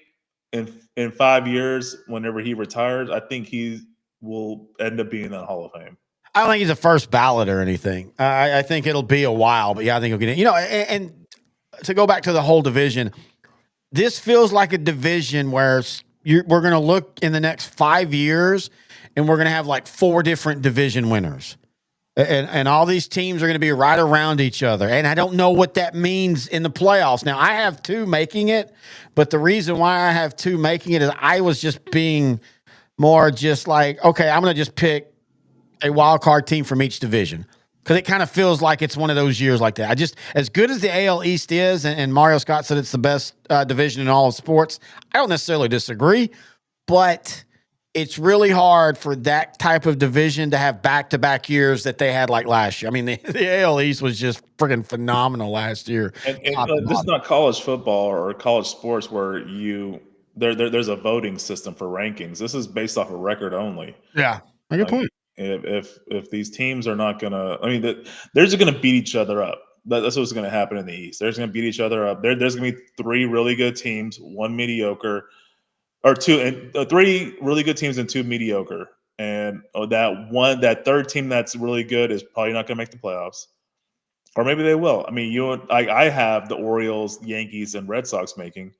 in 5 years, whenever he retires, I think he will end up being in the Hall of Fame. I don't think he's a first ballot or anything. I think it'll be a while, but yeah, I think he'll get in. You know, and to go back to the whole division, this feels like a division where we're going to look in the next 5 years and we're going to have like 4 different division winners. And all these teams are going to be right around each other. And I don't know what that means in the playoffs. Now, I have 2 making it, but the reason why I have 2 making it is I was just being more just like, okay, I'm going to just pick a wild card team from each division because it kind of feels like it's one of those years like that. As good as the AL East is, and Mario Scott said it's the best division in all of sports, I don't necessarily disagree, but it's really hard for that type of division to have back-to-back years that they had like last year. I mean, the AL East was just freaking phenomenal last year. And this is not college football or college sports where there's a voting system for rankings. This is based off of record only. Yeah, good point. If these teams are not gonna, I mean, they're just gonna beat each other up. That's what's gonna happen in the East. They're just gonna beat each other up. There's gonna be 3 really good teams, 1 mediocre, or 3 really good teams and 2 mediocre. And that third team that's really good is probably not gonna make the playoffs, or maybe they will. I mean, I have the Orioles, Yankees, and Red Sox making,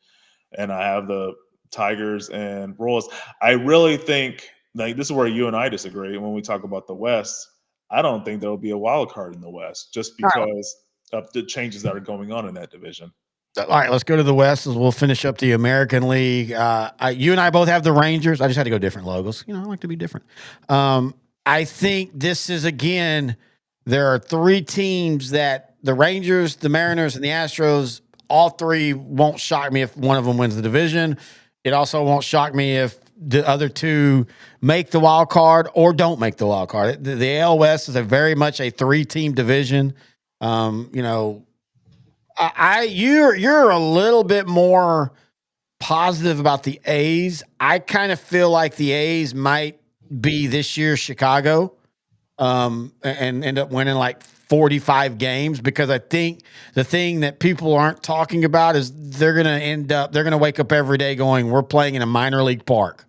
and I have the Tigers and Royals. I really think. Like, this is where you and I disagree when we talk about the West. I don't think there will be a wild card in the West just because of the changes that are going on in that division. All right, let's go to the West as we'll finish up the American League. You and I both have the Rangers. I just had to go different logos. You know, I like to be different. I think this is, again, there are 3 teams that the Rangers, the Mariners, and the Astros, all 3 won't shock me if one of them wins the division. It also won't shock me if the other 2 make the wild card or don't make the wild card. The AL West is very much a 3-team division. You know, you're a little bit more positive about the A's. I kind of feel like the A's might be this year's Chicago, and end up winning like 45 games, because I think the thing that people aren't talking about is they're going to wake up every day going, we're playing in a minor league park.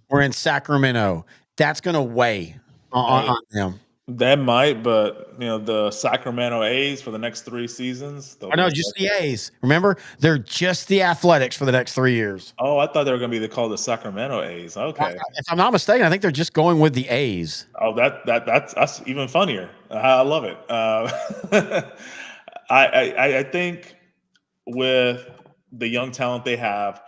We're in Sacramento. That's going to weigh on them. That might, but the Sacramento A's for the next 3 seasons. I know, just the A's. Remember, they're just the Athletics for the next 3 years. Oh, I thought they were going to be called the Sacramento A's. Okay, if I'm not mistaken, I think they're just going with the A's. Oh, that's even funnier. I love it. I think with the young talent they have,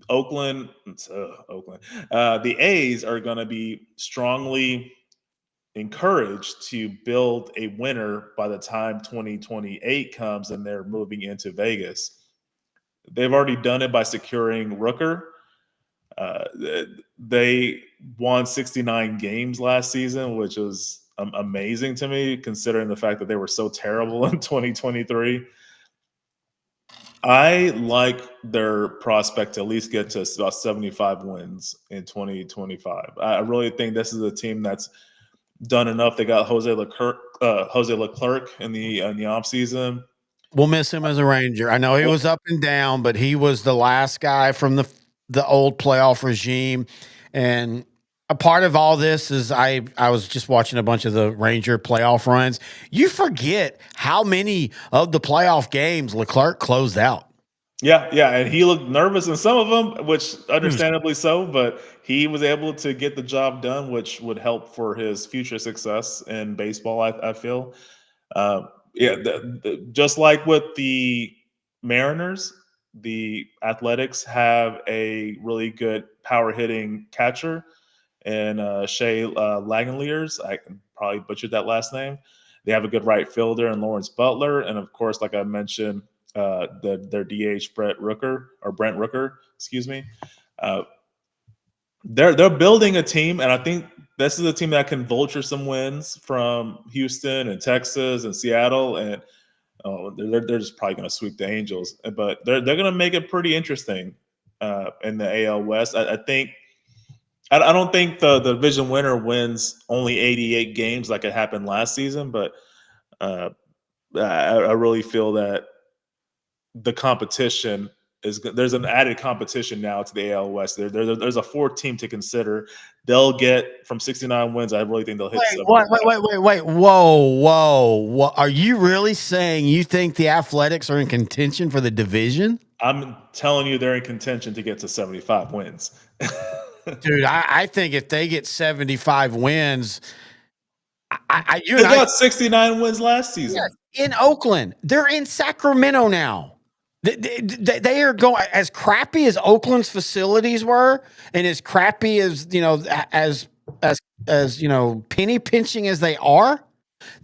Oakland, the A's are going to be strongly encouraged to build a winner by the time 2028 comes and they're moving into Vegas. They've already done it by securing Rooker. They won 69 games last season, which was amazing to me, considering the fact that they were so terrible in 2023. I like their prospect to at least get to about 75 wins in 2025. I really think this is a team that's done enough. They got Jose Leclerc in the offseason. We'll miss him as a Ranger. I know he was up and down, but he was the last guy from the old playoff regime. And a part of all this is I was just watching a bunch of the Ranger playoff runs. You forget how many of the playoff games Leclerc closed out. Yeah, and he looked nervous in some of them, which understandably so, but he was able to get the job done, which would help for his future success in baseball, I feel. Just like with the Mariners, the Athletics have a really good power-hitting catcher, and Shea Langeliers. I probably butchered that last name. They have a good right fielder in Lawrence Butler, and of course, like I mentioned, their DH Brent Rooker, excuse me. They're building a team, and I think this is a team that can vulture some wins from Houston and Texas and Seattle, and they're just probably going to sweep the Angels, but they're going to make it pretty interesting in the AL West. I think I don't think the division winner wins only 88 games like it happened last season, but I really feel that the competition there's an added competition now to the AL West. There's a fourth team to consider. They'll get from 69 wins. I really think they'll hit 75. Wait. Whoa. Are you really saying you think the Athletics are in contention for the division? I'm telling you, they're in contention to get to 75 wins. Dude, I think if they get 75 wins, they got 69 wins last season. Yeah, in Oakland. They're in Sacramento now. They are going, as crappy as Oakland's facilities were, and as crappy as as penny pinching as they are.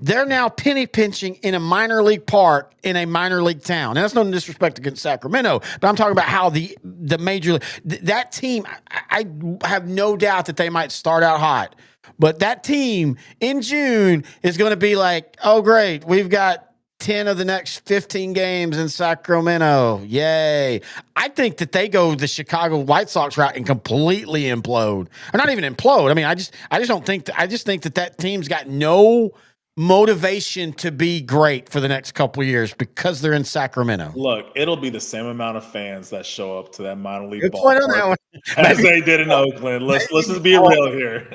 They're now penny pinching in a minor league park in a minor league town. And that's no disrespect against Sacramento, but I'm talking about how the major that team. I have no doubt that they might start out hot, but that team in June is going to be like, oh great, we've got 10 of the next 15 games in Sacramento. Yay. I think that they go the Chicago White Sox route and completely implode. Or not even implode. I mean, I just don't think I just think that team's got no motivation to be great for the next couple of years because they're in Sacramento. Look, it'll be the same amount of fans that show up to that minor league ballpark as they did in Oakland. Let's just be real here.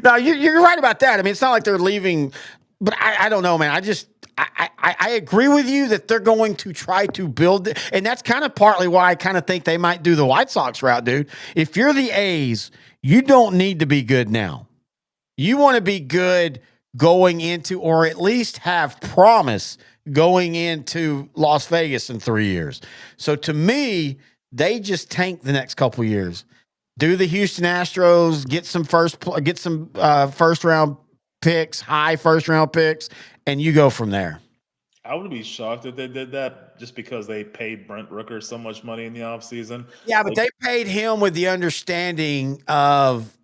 No, you're right about that. I mean, it's not like they're leaving, but I don't know, man. I agree with you that they're going to try to build it, and that's kind of partly why I kind of think they might do the White Sox route, dude. If you're the A's, you don't need to be good now. You want to be good going into, or at least have promise going into Las Vegas in 3 years. So to me, they just tank the next couple years. Do the Houston Astros, get some first round picks, high first round picks, and you go from there. I would be shocked if they did that just because they paid Brent Rooker so much money in the offseason. Yeah, but they paid him with the understanding of,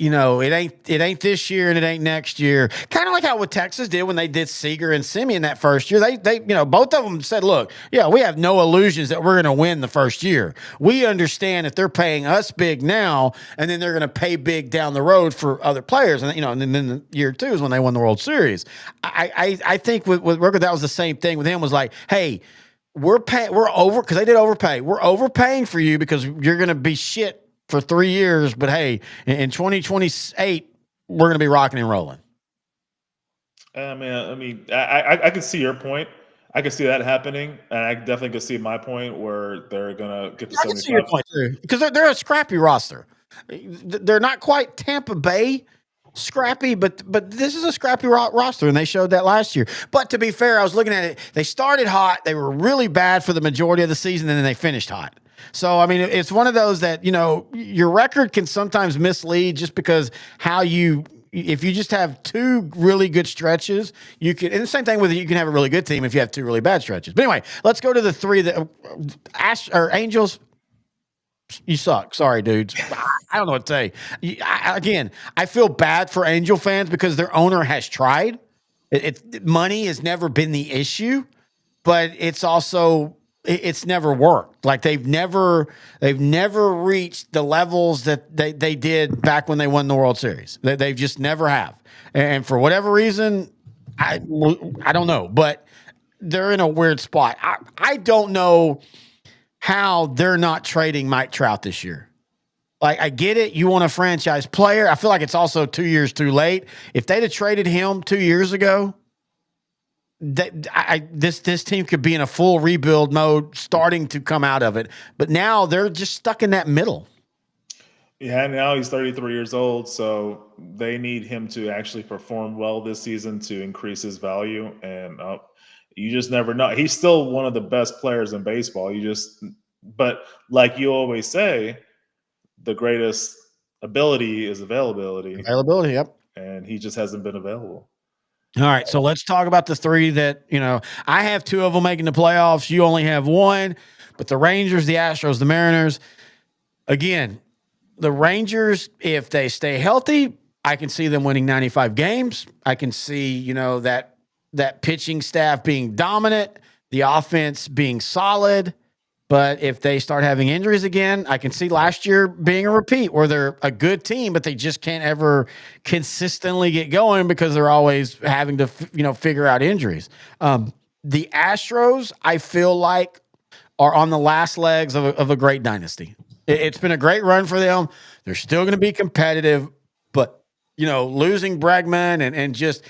it ain't this year and it ain't next year. Kind of like how what Texas did when they did Seager and Semien that first year. They both of them said, look, yeah, we have no illusions that we're going to win the first year. We understand that they're paying us big now, and then they're going to pay big down the road for other players. And, and then year 2 is when they won the World Series. I think with Rooker, that was the same thing with him, was like, hey, we're over, because they did overpay. We're overpaying for you because you're going to be shit for 3 years, but hey, in 2028, we're going to be rocking and rolling. I mean, I can see your point. I can see that happening, and I definitely could see my point where they're going to get to 75. I can see your point too, because they're a scrappy roster. They're not quite Tampa Bay scrappy, but this is a scrappy roster, and they showed that last year. But to be fair, I was looking at it. They started hot. They were really bad for the majority of the season, and then they finished hot. So, I mean, it's one of those that, your record can sometimes mislead just because if you just have 2 really good stretches, you can, and the same thing with it, you can have a really good team if you have 2 really bad stretches. But anyway, let's go to the 3 that Angels. You suck. Sorry, dudes. I don't know what to say. I feel bad for Angel fans because their owner has tried. Money has never been the issue, but it's also, it's never worked. Like they've never reached the levels that they did back when they won the World Series. They've just never have. And for whatever reason, I don't know, but they're in a weird spot. I don't know how they're not trading Mike Trout this year. Like, I get it. You want a franchise player. I feel like it's also 2 years too late. If they'd have traded him 2 years ago, this team could be in a full rebuild mode, starting to come out of it. But now they're just stuck in that middle. Yeah, now he's 33 years old, so they need him to actually perform well this season to increase his value. And you just never know. He's still one of the best players in baseball. But like you always say, the greatest ability is availability. Availability, yep. And he just hasn't been available. All right, so let's talk about the 3 that, I have 2 of them making the playoffs. You only have 1, but the Rangers, the Astros, the Mariners. Again, the Rangers, if they stay healthy, I can see them winning 95 games. I can see, that pitching staff being dominant, the offense being solid. But if they start having injuries again, I can see last year being a repeat where they're a good team, but they just can't ever consistently get going because they're always having to, figure out injuries. The Astros, I feel like, are on the last legs of a great dynasty. It's been a great run for them. They're still going to be competitive, but losing Bregman and just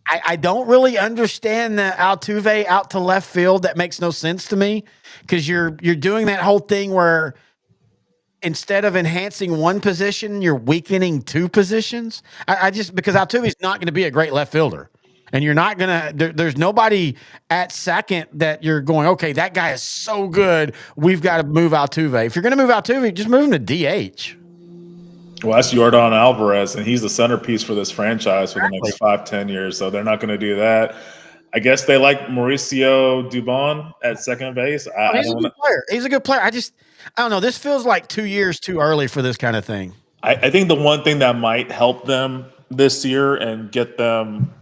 I don't really understand the Altuve out to left field. That makes no sense to me because you're doing that whole thing where instead of enhancing one position, you're weakening two positions. I just because Altuve's not going to be a great left fielder. And you're not going to, there's nobody at second that you're going, okay, that guy is so good. We've got to move Altuve. If you're going to move Altuve, just move him to DH. Well, that's Yordan Alvarez, and he's the centerpiece for this franchise for the next 5-10 years. So they're not going to do that. I guess they like Mauricio Dubon at second base. He's a good player. He's a good player. I don't know. This feels like 2 years too early for this kind of thing. I think the one thing that might help them this year and get them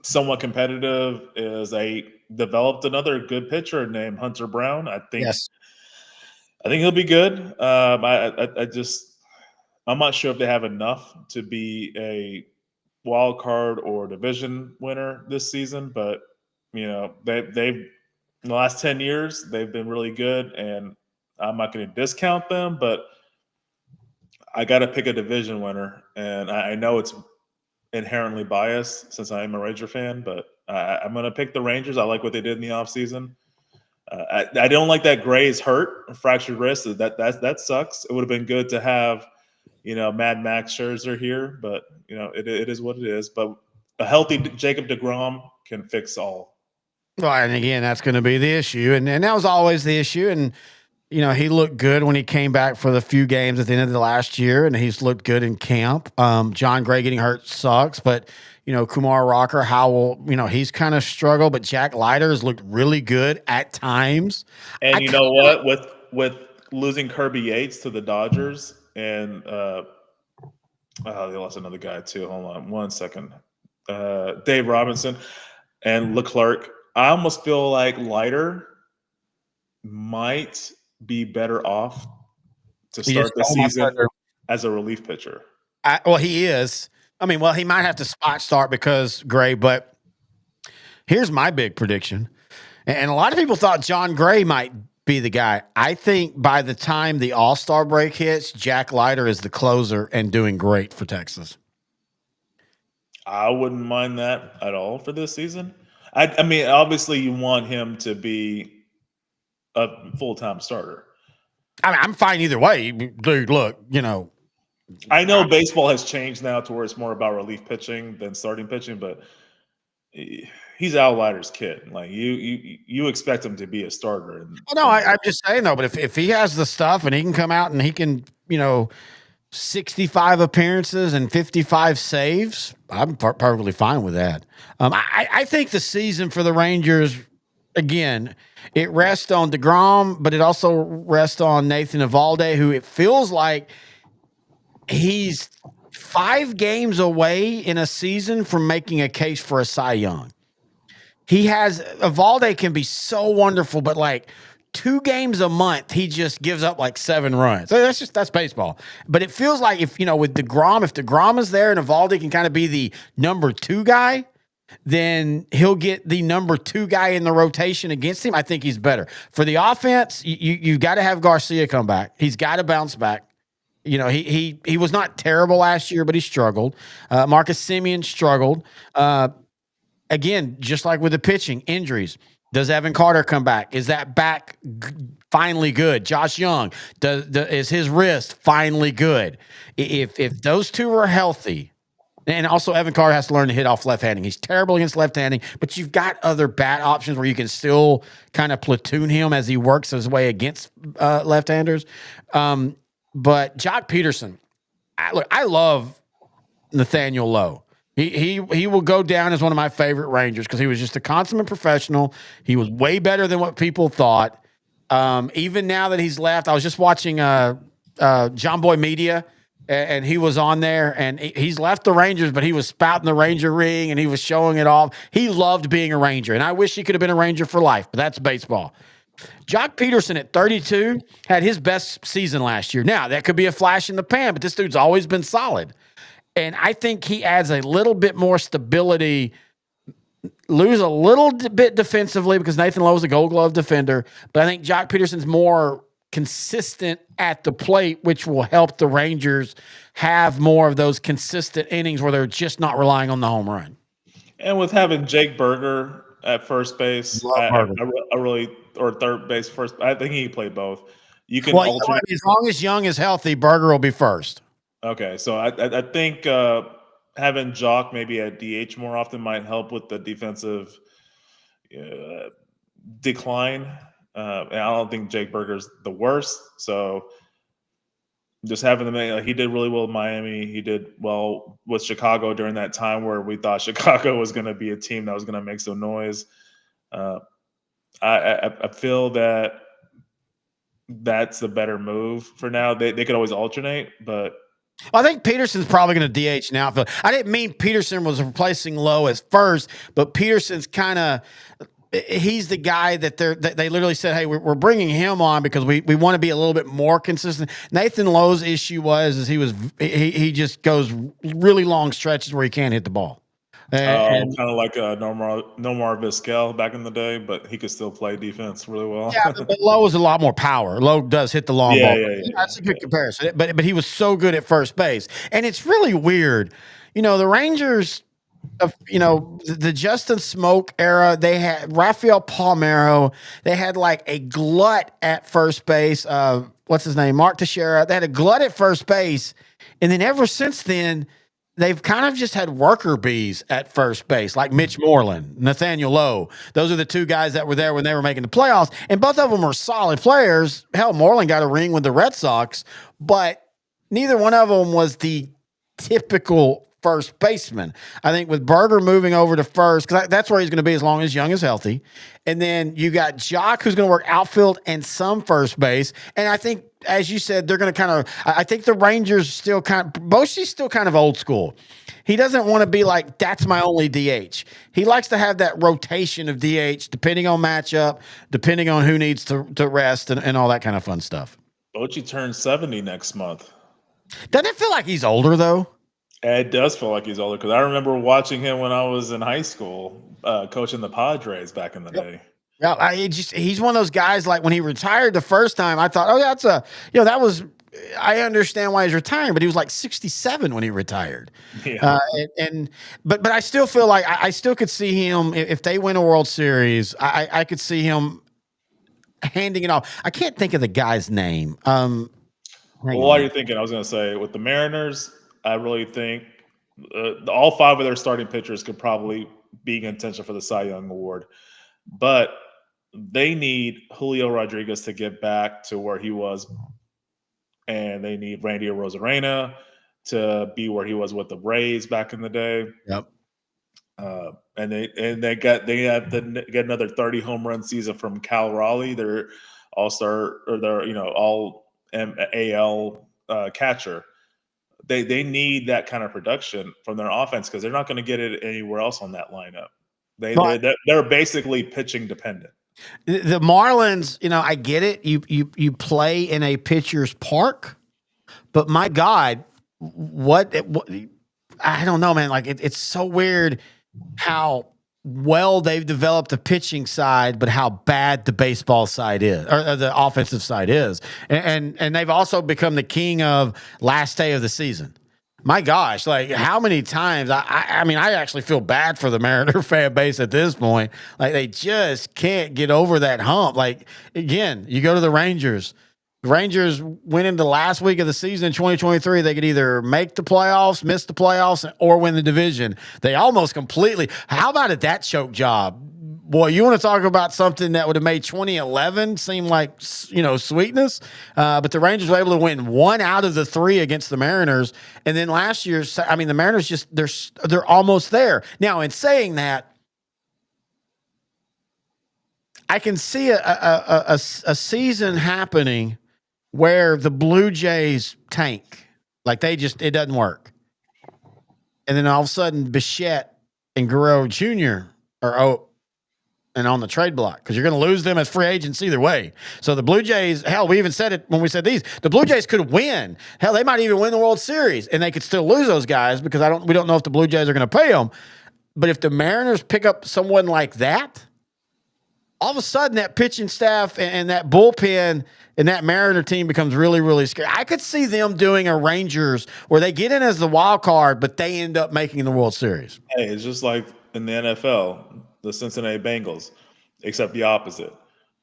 somewhat competitive is they developed another good pitcher named Hunter Brown. I think he'll be good. I'm not sure if they have enough to be a wild card or division winner this season, but they've in the last 10 years they've been really good, and I'm not going to discount them, but I got to pick a division winner, and I know it's inherently biased since I am a Ranger fan, but I'm going to pick the Rangers. I like what they did in the offseason. I don't like that Gray's hurt, a fractured wrist. That sucks. It would have been good to have Mad Max Scherzer here, but it is what it is. But a healthy Jacob deGrom can fix all. Well, and again, that's going to be the issue, and that was always the issue. And he looked good when he came back for the few games at the end of the last year, and he's looked good in camp. John Gray getting hurt sucks, but Kumar Rocker, Howell, he's kind of struggled, but Jack Leiter has looked really good at times. And you know what? With losing Kirby Yates to the Dodgers, and they lost another guy too. Hold on one second. Dave Robinson and Leclerc. I almost feel like Leiter might be better off to start the season as a relief pitcher. He is. He might have to spot start because Gray, but here's my big prediction. And a lot of people thought John Gray might be the guy. I think by the time the All-Star break hits, Jack Leiter is the closer and doing great for Texas. I wouldn't mind that at all for this season. I mean, obviously you want him to be a full-time starter. I'm fine either way. Dude, look, I know baseball has changed now to where it's more about relief pitching than starting pitching, but he's Al Leiter's kid. Like you expect him to be a starter. I'm just saying though. But if he has the stuff and he can come out and he can, 65 appearances and 55 saves, I'm perfectly fine with that. I think the season for the Rangers, again, it rests on DeGrom, but it also rests on Nathan Eovaldi, who it feels like he's 5 games away in a season from making a case for a Cy Young. Eovaldi can be so wonderful, but like 2 games a month, he just gives up like 7 runs. So that's baseball. But it feels like with DeGrom, if DeGrom is there and Eovaldi can kind of be the number 2 guy, then he'll get the number 2 guy in the rotation against him. I think he's better. For the offense, you've got to have Garcia come back. He's got to bounce back. He was not terrible last year, but he struggled. Marcus Semien struggled. Again, just like with the pitching, injuries. Does Evan Carter come back? Is that back finally good? Josh Young, is his wrist finally good? If those 2 are healthy, and also Evan Carter has to learn to hit off left-handing. He's terrible against left-handing, but you've got other bat options where you can still kind of platoon him as he works his way against left-handers. But Jock Peterson, I love Nathaniel Lowe. He will go down as one of my favorite Rangers because he was just a consummate professional. He was way better than what people thought. Even now that he's left, I was just watching John Boy Media, and he was on there, and he's left the Rangers, but he was spouting the Ranger ring, and he was showing it off. He loved being a Ranger, and I wish he could have been a Ranger for life, but that's baseball. Jock Peterson at 32 had his best season last year. Now, that could be a flash in the pan, but this dude's always been solid. And I think he adds a little bit more stability, lose a little bit defensively because Nathan Lowe's a Gold Glove defender. But I think Jock Peterson's more consistent at the plate, which will help the Rangers have more of those consistent innings where they're just not relying on the home run. And with having Jake Berger at first base, I really, or third base first, I think he played both. You can alternate. As long as Young is healthy, Berger will be first. Okay, so I think having Jock maybe at DH more often might help with the defensive decline. And I don't think Jake Berger's the worst. So just having them, he did really well in Miami. He did well with Chicago during that time where we thought Chicago was going to be a team that was going to make some noise. I feel that that's the better move for now. They could always alternate, but I think Peterson's probably going to DH now. I didn't mean Peterson was replacing Lowe as first, but Peterson's kind of he's the guy that they literally said, hey, we're bringing him on because we want to be a little bit more consistent. Nathan Lowe's issue is he just goes really long stretches where he can't hit the ball. Kind of like Nomar Vizquel back in the day, but he could still play defense really well. Yeah, but Lowe is a lot more power. Lowe does hit the long ball. Yeah. That's a good comparison. But he was so good at first base. And it's really weird. The Rangers, the Justin Smoke era, they had Rafael Palmeiro. They had like a glut at first base. What's his name? Mark Teixeira. They had a glut at first base. And then ever since then, they've kind of just had worker bees at first base, like Mitch Moreland, Nathaniel Lowe. Those are the two guys that were there when they were making the playoffs, and both of them were solid players. Hell, Moreland got a ring with the Red Sox, but neither one of them was the typical first baseman. I think with Berger moving over to first, because that's where he's going to be as long as Young is healthy. And then you got Jock, who's going to work outfield and some first base. And I think, as you said, they're going to I think the Rangers still Bochy's still kind of old school. He doesn't want to be like, that's my only DH. He likes to have that rotation of DH, depending on matchup, depending on who needs to rest and all that kind of fun stuff. Bochy turns 70 next month. Doesn't it feel like he's older, though? It does feel like he's older because I remember watching him when I was in high school, coaching the Padres back in the day. Yeah, he's one of those guys. Like when he retired the first time, I thought, I understand why he's retiring, but he was like 67 when he retired. Yeah. But I still feel like I still could see him if they win a World Series. I could see him handing it off. I can't think of the guy's name. While you're thinking, I was going to say with the Mariners, I really think all five of their starting pitchers could probably be in contention for the Cy Young Award. But they need Julio Rodriguez to get back to where he was, and they need Randy Arozarena to be where he was with the Rays back in the day. Yep. And they have to get another 30 home run season from Cal Raleigh, their all-star or their all AL catcher. They need that kind of production from their offense because they're not going to get it anywhere else on that lineup. They're basically pitching dependent. The Marlins, I get it. You play in a pitcher's park, but my God, what I don't know, man. Like it's so weird how well they've developed the pitching side, but how bad the baseball side is, or the offensive side is. And they've also become the king of last day of the season. My gosh, like how many times I mean, I actually feel bad for the Mariner fan base at this point. Like they just can't get over that hump. Like again, you go to the Rangers. The Rangers went into the last week of the season in 2023. They could either make the playoffs, miss the playoffs, or win the division. They almost completely. How about at that choke job? Boy, you want to talk about something that would have made 2011 seem like, sweetness. But the Rangers were able to win 1 out of the 3 against the Mariners. And then last year, the Mariners they're almost there. Now, in saying that, I can see a season happening where the Blue Jays tank. Like it doesn't work. And then all of a sudden, Bichette and Guerrero Jr. are and on the trade block because you're going to lose them as free agents either way. So the Blue Jays, hell, we even said it when we said these. The Blue Jays could win. Hell, they might even win the World Series, and they could still lose those guys because we don't know if the Blue Jays are going to pay them. But if the Mariners pick up someone like that, all of a sudden that pitching staff and that bullpen and that Mariner team becomes really, really scary. I could see them doing a Rangers where they get in as the wild card, but they end up making the World Series. Hey, it's just like in the NFL, the Cincinnati Bengals, except the opposite.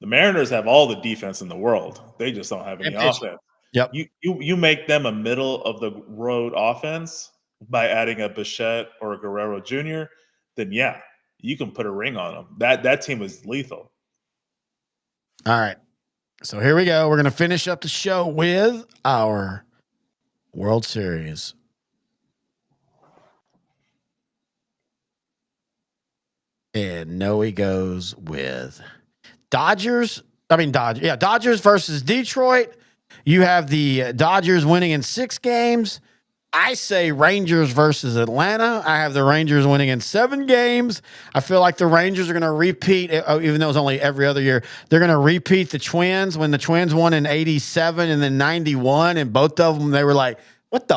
The Mariners have all the defense in the world. They just don't have any offense. Yep. You make them a middle of the road offense by adding a Bichette or a Guerrero Jr., then yeah, you can put a ring on them. That team is lethal. All right. So here we go. We're going to finish up the show with our World Series. And Noe goes with Dodgers versus Detroit. You have the Dodgers winning in 6 games. I say Rangers versus Atlanta. I have the Rangers winning in 7 games. I feel like the Rangers are going to repeat, even though it's only every other year, they're going to repeat the Twins when the Twins won in 87 and then 91. And both of them, they were like, what?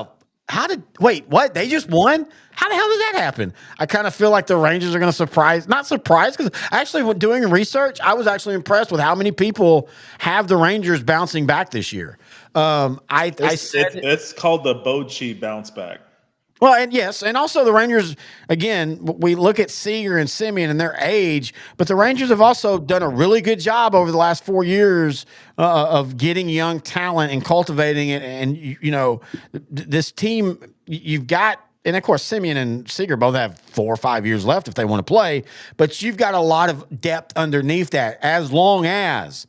They just won? How the hell did that happen? I kind of feel like the Rangers are going to not surprise, because actually when doing research, I was actually impressed with how many people have the Rangers bouncing back this year. It's called the Bochy bounce back. Well, and yes, and also the Rangers, again, we look at Seager and Simeon and their age, but the Rangers have also done a really good job over the last 4 years of getting young talent and cultivating it. And, this team, you've got, and of course, Simeon and Seager both have 4 or 5 years left if they want to play, but you've got a lot of depth underneath that, as long as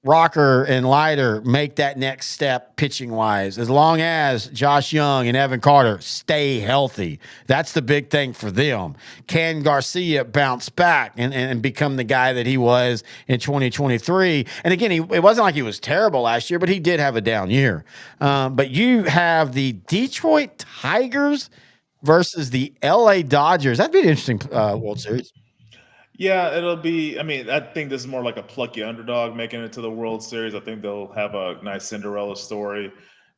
Rocker and Leiter make that next step pitching wise, as long as Josh Young and Evan Carter stay healthy. That's the big thing for them. Can Garcia bounce back and become the guy that he was in 2023? And again, it wasn't like he was terrible last year, but he did have a down year. But you have the Detroit Tigers versus the LA Dodgers. That'd be an interesting World Series. Yeah, it'll be. I mean, I think this is more like a plucky underdog making it to the World Series. I think they'll have a nice Cinderella story.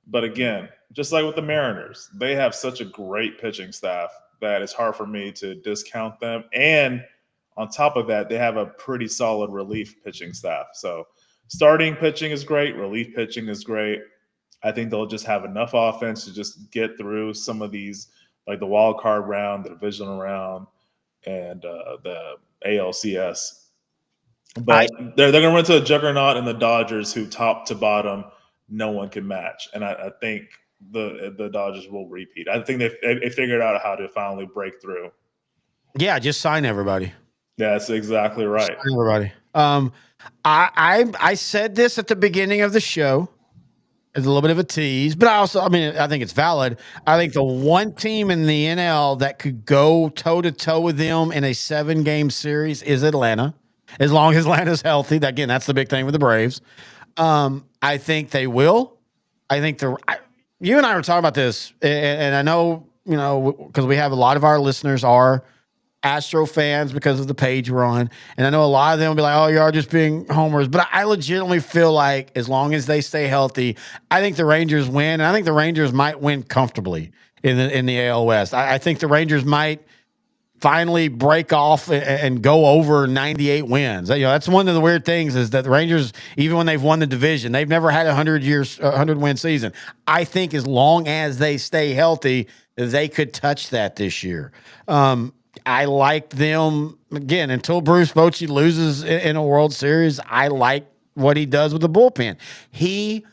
But again, just like with the Mariners, they have such a great pitching staff that it's hard for me to discount them. And on top of that, they have a pretty solid relief pitching staff. So starting pitching is great. Relief pitching is great. I think they'll just have enough offense to just get through some of these, like the wild card round, the divisional round, and the ALCS. But they're going to run to a juggernaut in the Dodgers, who top to bottom no one can match. And I think the Dodgers will repeat. I think they figured out how to finally break through. Yeah, just sign everybody. That's exactly right. Sign everybody. I said this at the beginning of the show as a little bit of a tease, but I think it's valid. I think the one team in the NL that could go toe-to-toe with them in a 7-game series is Atlanta, as long as Atlanta's healthy. Again, that's the big thing with the Braves. I think they will. I think you and I were talking about this, and I know, because we have a lot of our listeners are Astro fans because of the page we're on. And I know a lot of them will be like, oh, you are just being homers. But I legitimately feel like as long as they stay healthy, I think the Rangers win. And I think the Rangers might win comfortably in the AL West. I think the Rangers might finally break off and go over 98 wins. That's one of the weird things, is that the Rangers, even when they've won the division, they've never had a 100-win season. I think as long as they stay healthy, they could touch that this year. I like them, again, until Bruce Bochy loses in a World Series. I like what he does with the bullpen. He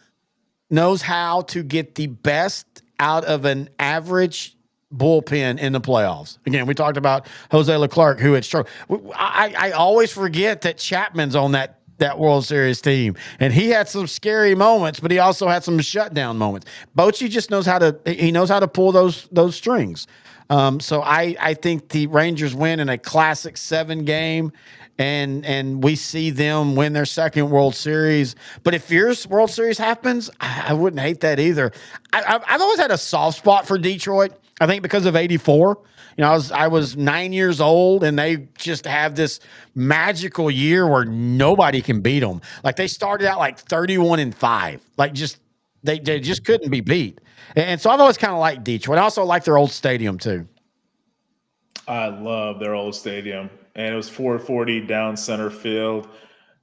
knows how to get the best out of an average bullpen in the playoffs. Again, we talked about Jose Leclerc, who had struggled. I always forget that Chapman's on that World Series team, and he had some scary moments, but he also had some shutdown moments. Bochy just knows how to pull those strings. So I think the Rangers win in a classic 7-game, and we see them win their second World Series. But if your World Series happens, I wouldn't hate that either. I've always had a soft spot for Detroit. I think because of 84, I was 9 years old and they just have this magical year where nobody can beat them. Like they started out like 31-5, like just they just couldn't be beat. And so I've always kind of liked Detroit. I also like their old stadium too. I love their old stadium, and it was 440 down center field.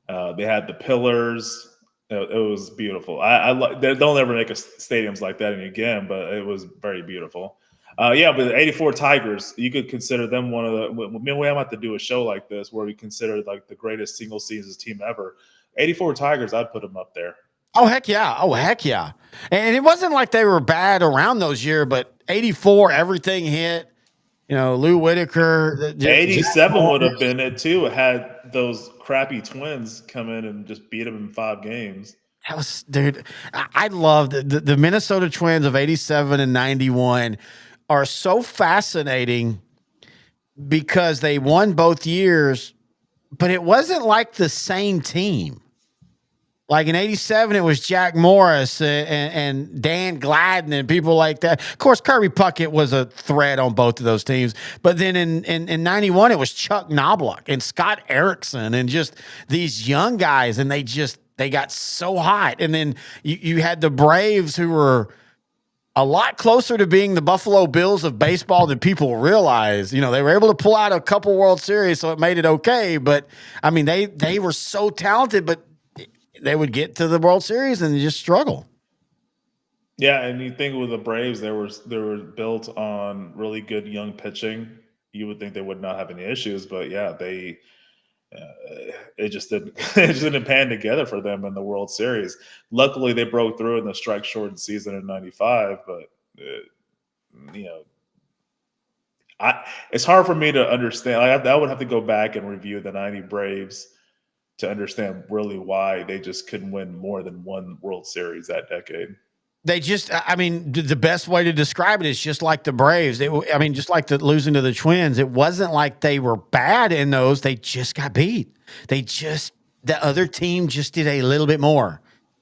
They had the pillars. It was beautiful. I like. They'll never make stadiums like that again, but it was very beautiful. Yeah, but the '84 Tigers, you could consider them one of the. We have to do a show like this where we consider like the greatest single season team ever. '84 Tigers, I'd put them up there. Oh heck yeah! Oh heck yeah! And it wasn't like they were bad around those years, but '84, everything hit. Lou Whitaker. 87 would have been it too. It had those crappy Twins come in and just beat them in 5 games. That was, dude. I love the Minnesota Twins of '87 and '91 are so fascinating because they won both years, but it wasn't like the same team. Like in '87, it was Jack Morris and Dan Gladden and people like that. Of course, Kirby Puckett was a threat on both of those teams. But then in '91, it was Chuck Knobloch and Scott Erickson and just these young guys, and they got so hot. And then you had the Braves, who were a lot closer to being the Buffalo Bills of baseball than people realize. They were able to pull out a couple World Series, so it made it okay. But I mean, they were so talented, but they would get to the World Series and just struggle. Yeah, and you think with the Braves, they were built on really good young pitching. You would think they would not have any issues, but yeah, it just didn't pan together for them in the World Series. Luckily, they broke through in the strike shortened season in '95, but it's hard for me to understand. I would have to go back and review the '90 Braves to understand really why they just couldn't win more than one World Series that decade. The best way to describe it is just like the Braves. Just like losing to the Twins. It wasn't like they were bad in those. They just got beat. The other team just did a little bit more.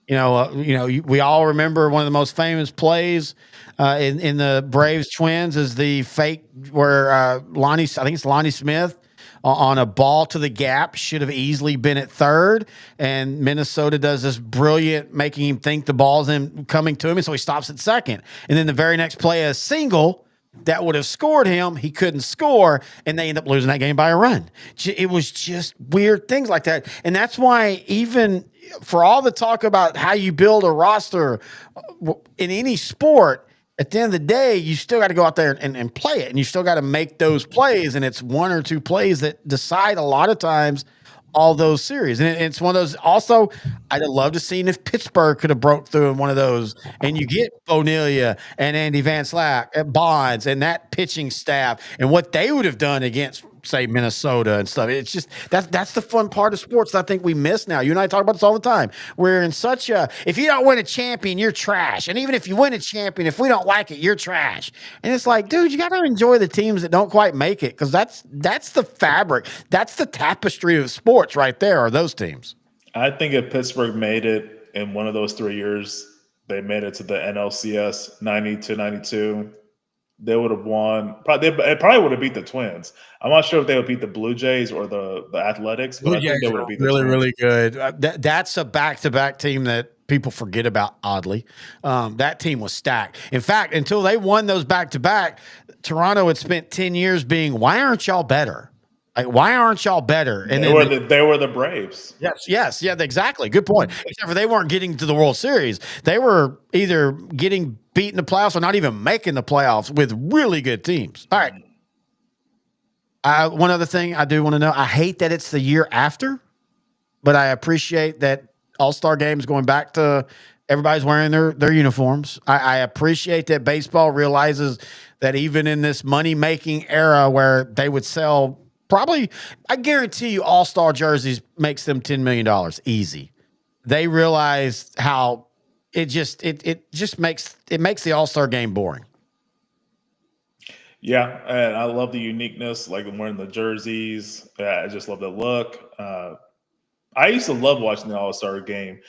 We all remember one of the most famous plays in the Braves Twins is the fake where Lonnie Smith on a ball to the gap should have easily been at third, and Minnesota does this brilliant making him think the ball's coming to him, and so he stops at second. And then the very next play, a single that would have scored him, he couldn't score, and they end up losing that game by a run. It was just weird things like that, and that's why even for all the talk about how you build a roster in any sport, at the end of the day, you still got to go out there and play it, and you still got to make those plays, and it's one or two plays that decide a lot of times all those series. And it's one of those. Also, I'd have loved to seen if Pittsburgh could have broke through in one of those, and you get Bonilla and Andy Van Slyke at Bonds and that pitching staff and what they would have done against, say, Minnesota and stuff. It's just that's the fun part of sports that I think we miss now. You and I talk about this all the time. We're in such a, if you don't win a champion, you're trash. And even if you win a champion, if we don't like it, you're trash. And it's like, dude, you got to enjoy the teams that don't quite make it, because that's the fabric. That's the tapestry of sports right there, are those teams. I think if Pittsburgh made it in one of those 3 years, they made it to the NLCS 90 to 92. They would have won. It probably would have beat the Twins. I'm not sure if they would beat the Blue Jays or the Athletics, but I think they would have beat the Twins. Really good. That's a back-to-back team that people forget about, oddly. That team was stacked. In fact, until they won those back-to-back, Toronto had spent 10 years being, why aren't y'all better? Like, why aren't y'all better? And they were the Braves. Yes, yeah, exactly. Good point. Except for they weren't getting to the World Series. They were either getting beat in the playoffs or not even making the playoffs with really good teams. All right. One other thing I do want to know, I hate that it's the year after, but I appreciate that All-Star games going back to everybody's wearing their uniforms. I appreciate that baseball realizes that even in this money-making era where they would sell probably, I guarantee you, All-Star jerseys makes them $10 million easy. They realize how it just makes the All-Star game boring. Yeah, and I love the uniqueness, like wearing the jerseys. I just love the look. I used to love watching the All-Star game.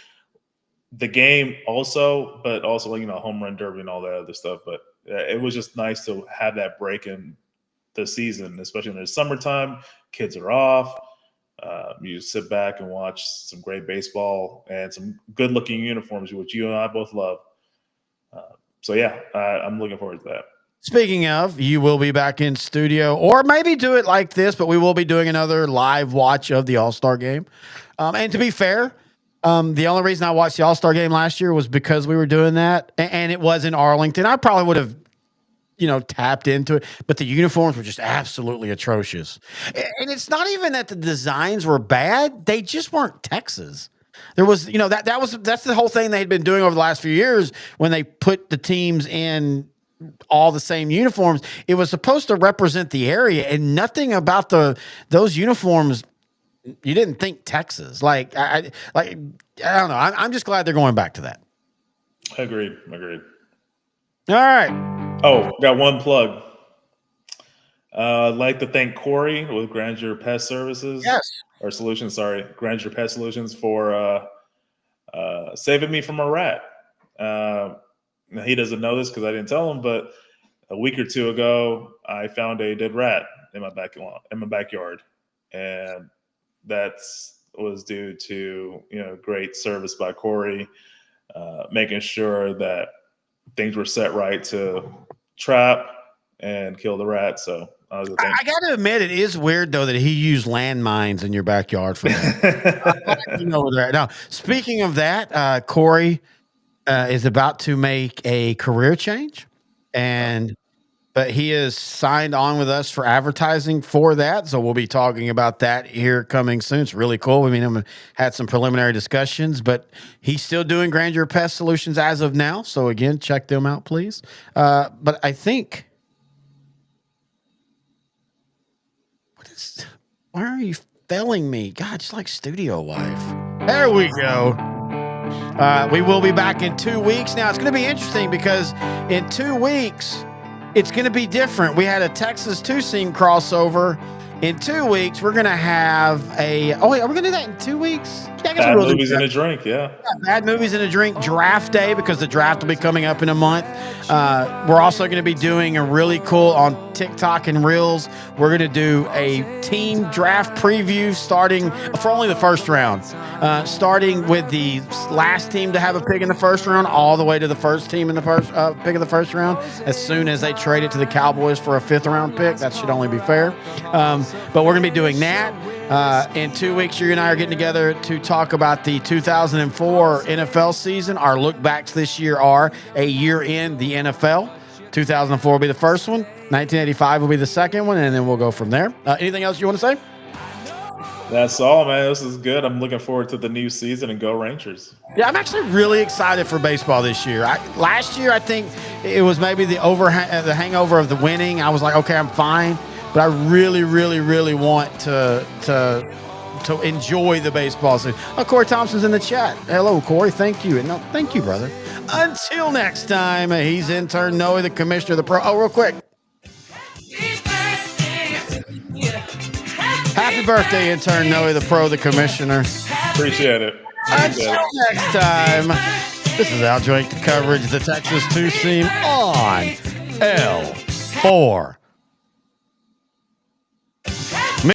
The game also, but also, home run derby and all that other stuff. But it was just nice to have that break in the season, especially in the summertime. Kids are off. You sit back and watch some great baseball and some good-looking uniforms, which you and I both love. So yeah, I'm looking forward to that. Speaking of, you will be back in studio, or maybe do it like this, but we will be doing another live watch of the All-Star game. And to be fair, the only reason I watched the All-Star game last year was because we were doing that, and it was in Arlington. I probably would have, tapped into it, but the uniforms were just absolutely atrocious. And it's not even that the designs were bad; they just weren't Texas. There was, that's the whole thing they had been doing over the last few years when they put the teams in all the same uniforms. It was supposed to represent the area, and nothing about those uniforms. You didn't think Texas. I don't know. I'm just glad they're going back to that. Agreed. All right. Oh, got one plug. I'd like to thank Corey with Grandeur Pest Services. Yes. Or Solutions, sorry. Grandeur Pest Solutions for saving me from a rat. He doesn't know this because I didn't tell him, but a week or two ago, I found a dead rat in my backyard. And that was due to, great service by Corey, making sure that things were set right to trap and kill the rat. So I got to admit, it is weird though that he used landmines in your backyard for that. Now, speaking of that, Corey is about to make a career change, but he is signed on with us for advertising for that. So we'll be talking about that here coming soon. It's really cool. I mean, I've had some preliminary discussions, but he's still doing Grandeur Pest Solutions as of now. So again, check them out, please. But I think, why are you failing me? God, just like studio wife. There we go. We will be back in 2 weeks. Now it's going to be interesting because in 2 weeks, it's going to be different. We had a Texas two-seam crossover. In 2 weeks, we're going to have are we going to do that in 2 weeks? Yeah, I guess Bad Movies and a Drink, yeah. Bad Movies and a Drink draft day, because the draft will be coming up in a month. We're also going to be doing a really cool on TikTok and Reels. We're going to do a team draft preview starting for only the first round, starting with the last team to have a pick in the first round all the way to the first team in the first pick of the first round. As soon as they trade it to the Cowboys for a 5th round pick, that should only be fair. But we're going to be doing that. In 2 weeks, you and I are getting together to talk about the 2004 NFL season. Our look backs this year are a year in the NFL. 2004 will be the first one. 1985 will be the second one, and then we'll go from there. Anything else you want to say? That's all, man. This is good. I'm looking forward to the new season, and go Rangers. Yeah, I'm actually really excited for baseball this year. Last year, I think it was maybe the hangover of the winning. I was like, okay, I'm fine. But I really, really, really want to enjoy the baseball season. Oh, Corey Thompson's in the chat. Hello, Corey. Thank you. No, thank you, brother. Until next time, he's intern Noe, the commissioner of the pro. Oh, real quick. Happy birthday, intern Noe, the pro, the commissioner. Appreciate it. Until next time, this is Al Joint coverage of the Texas two-seam on L4.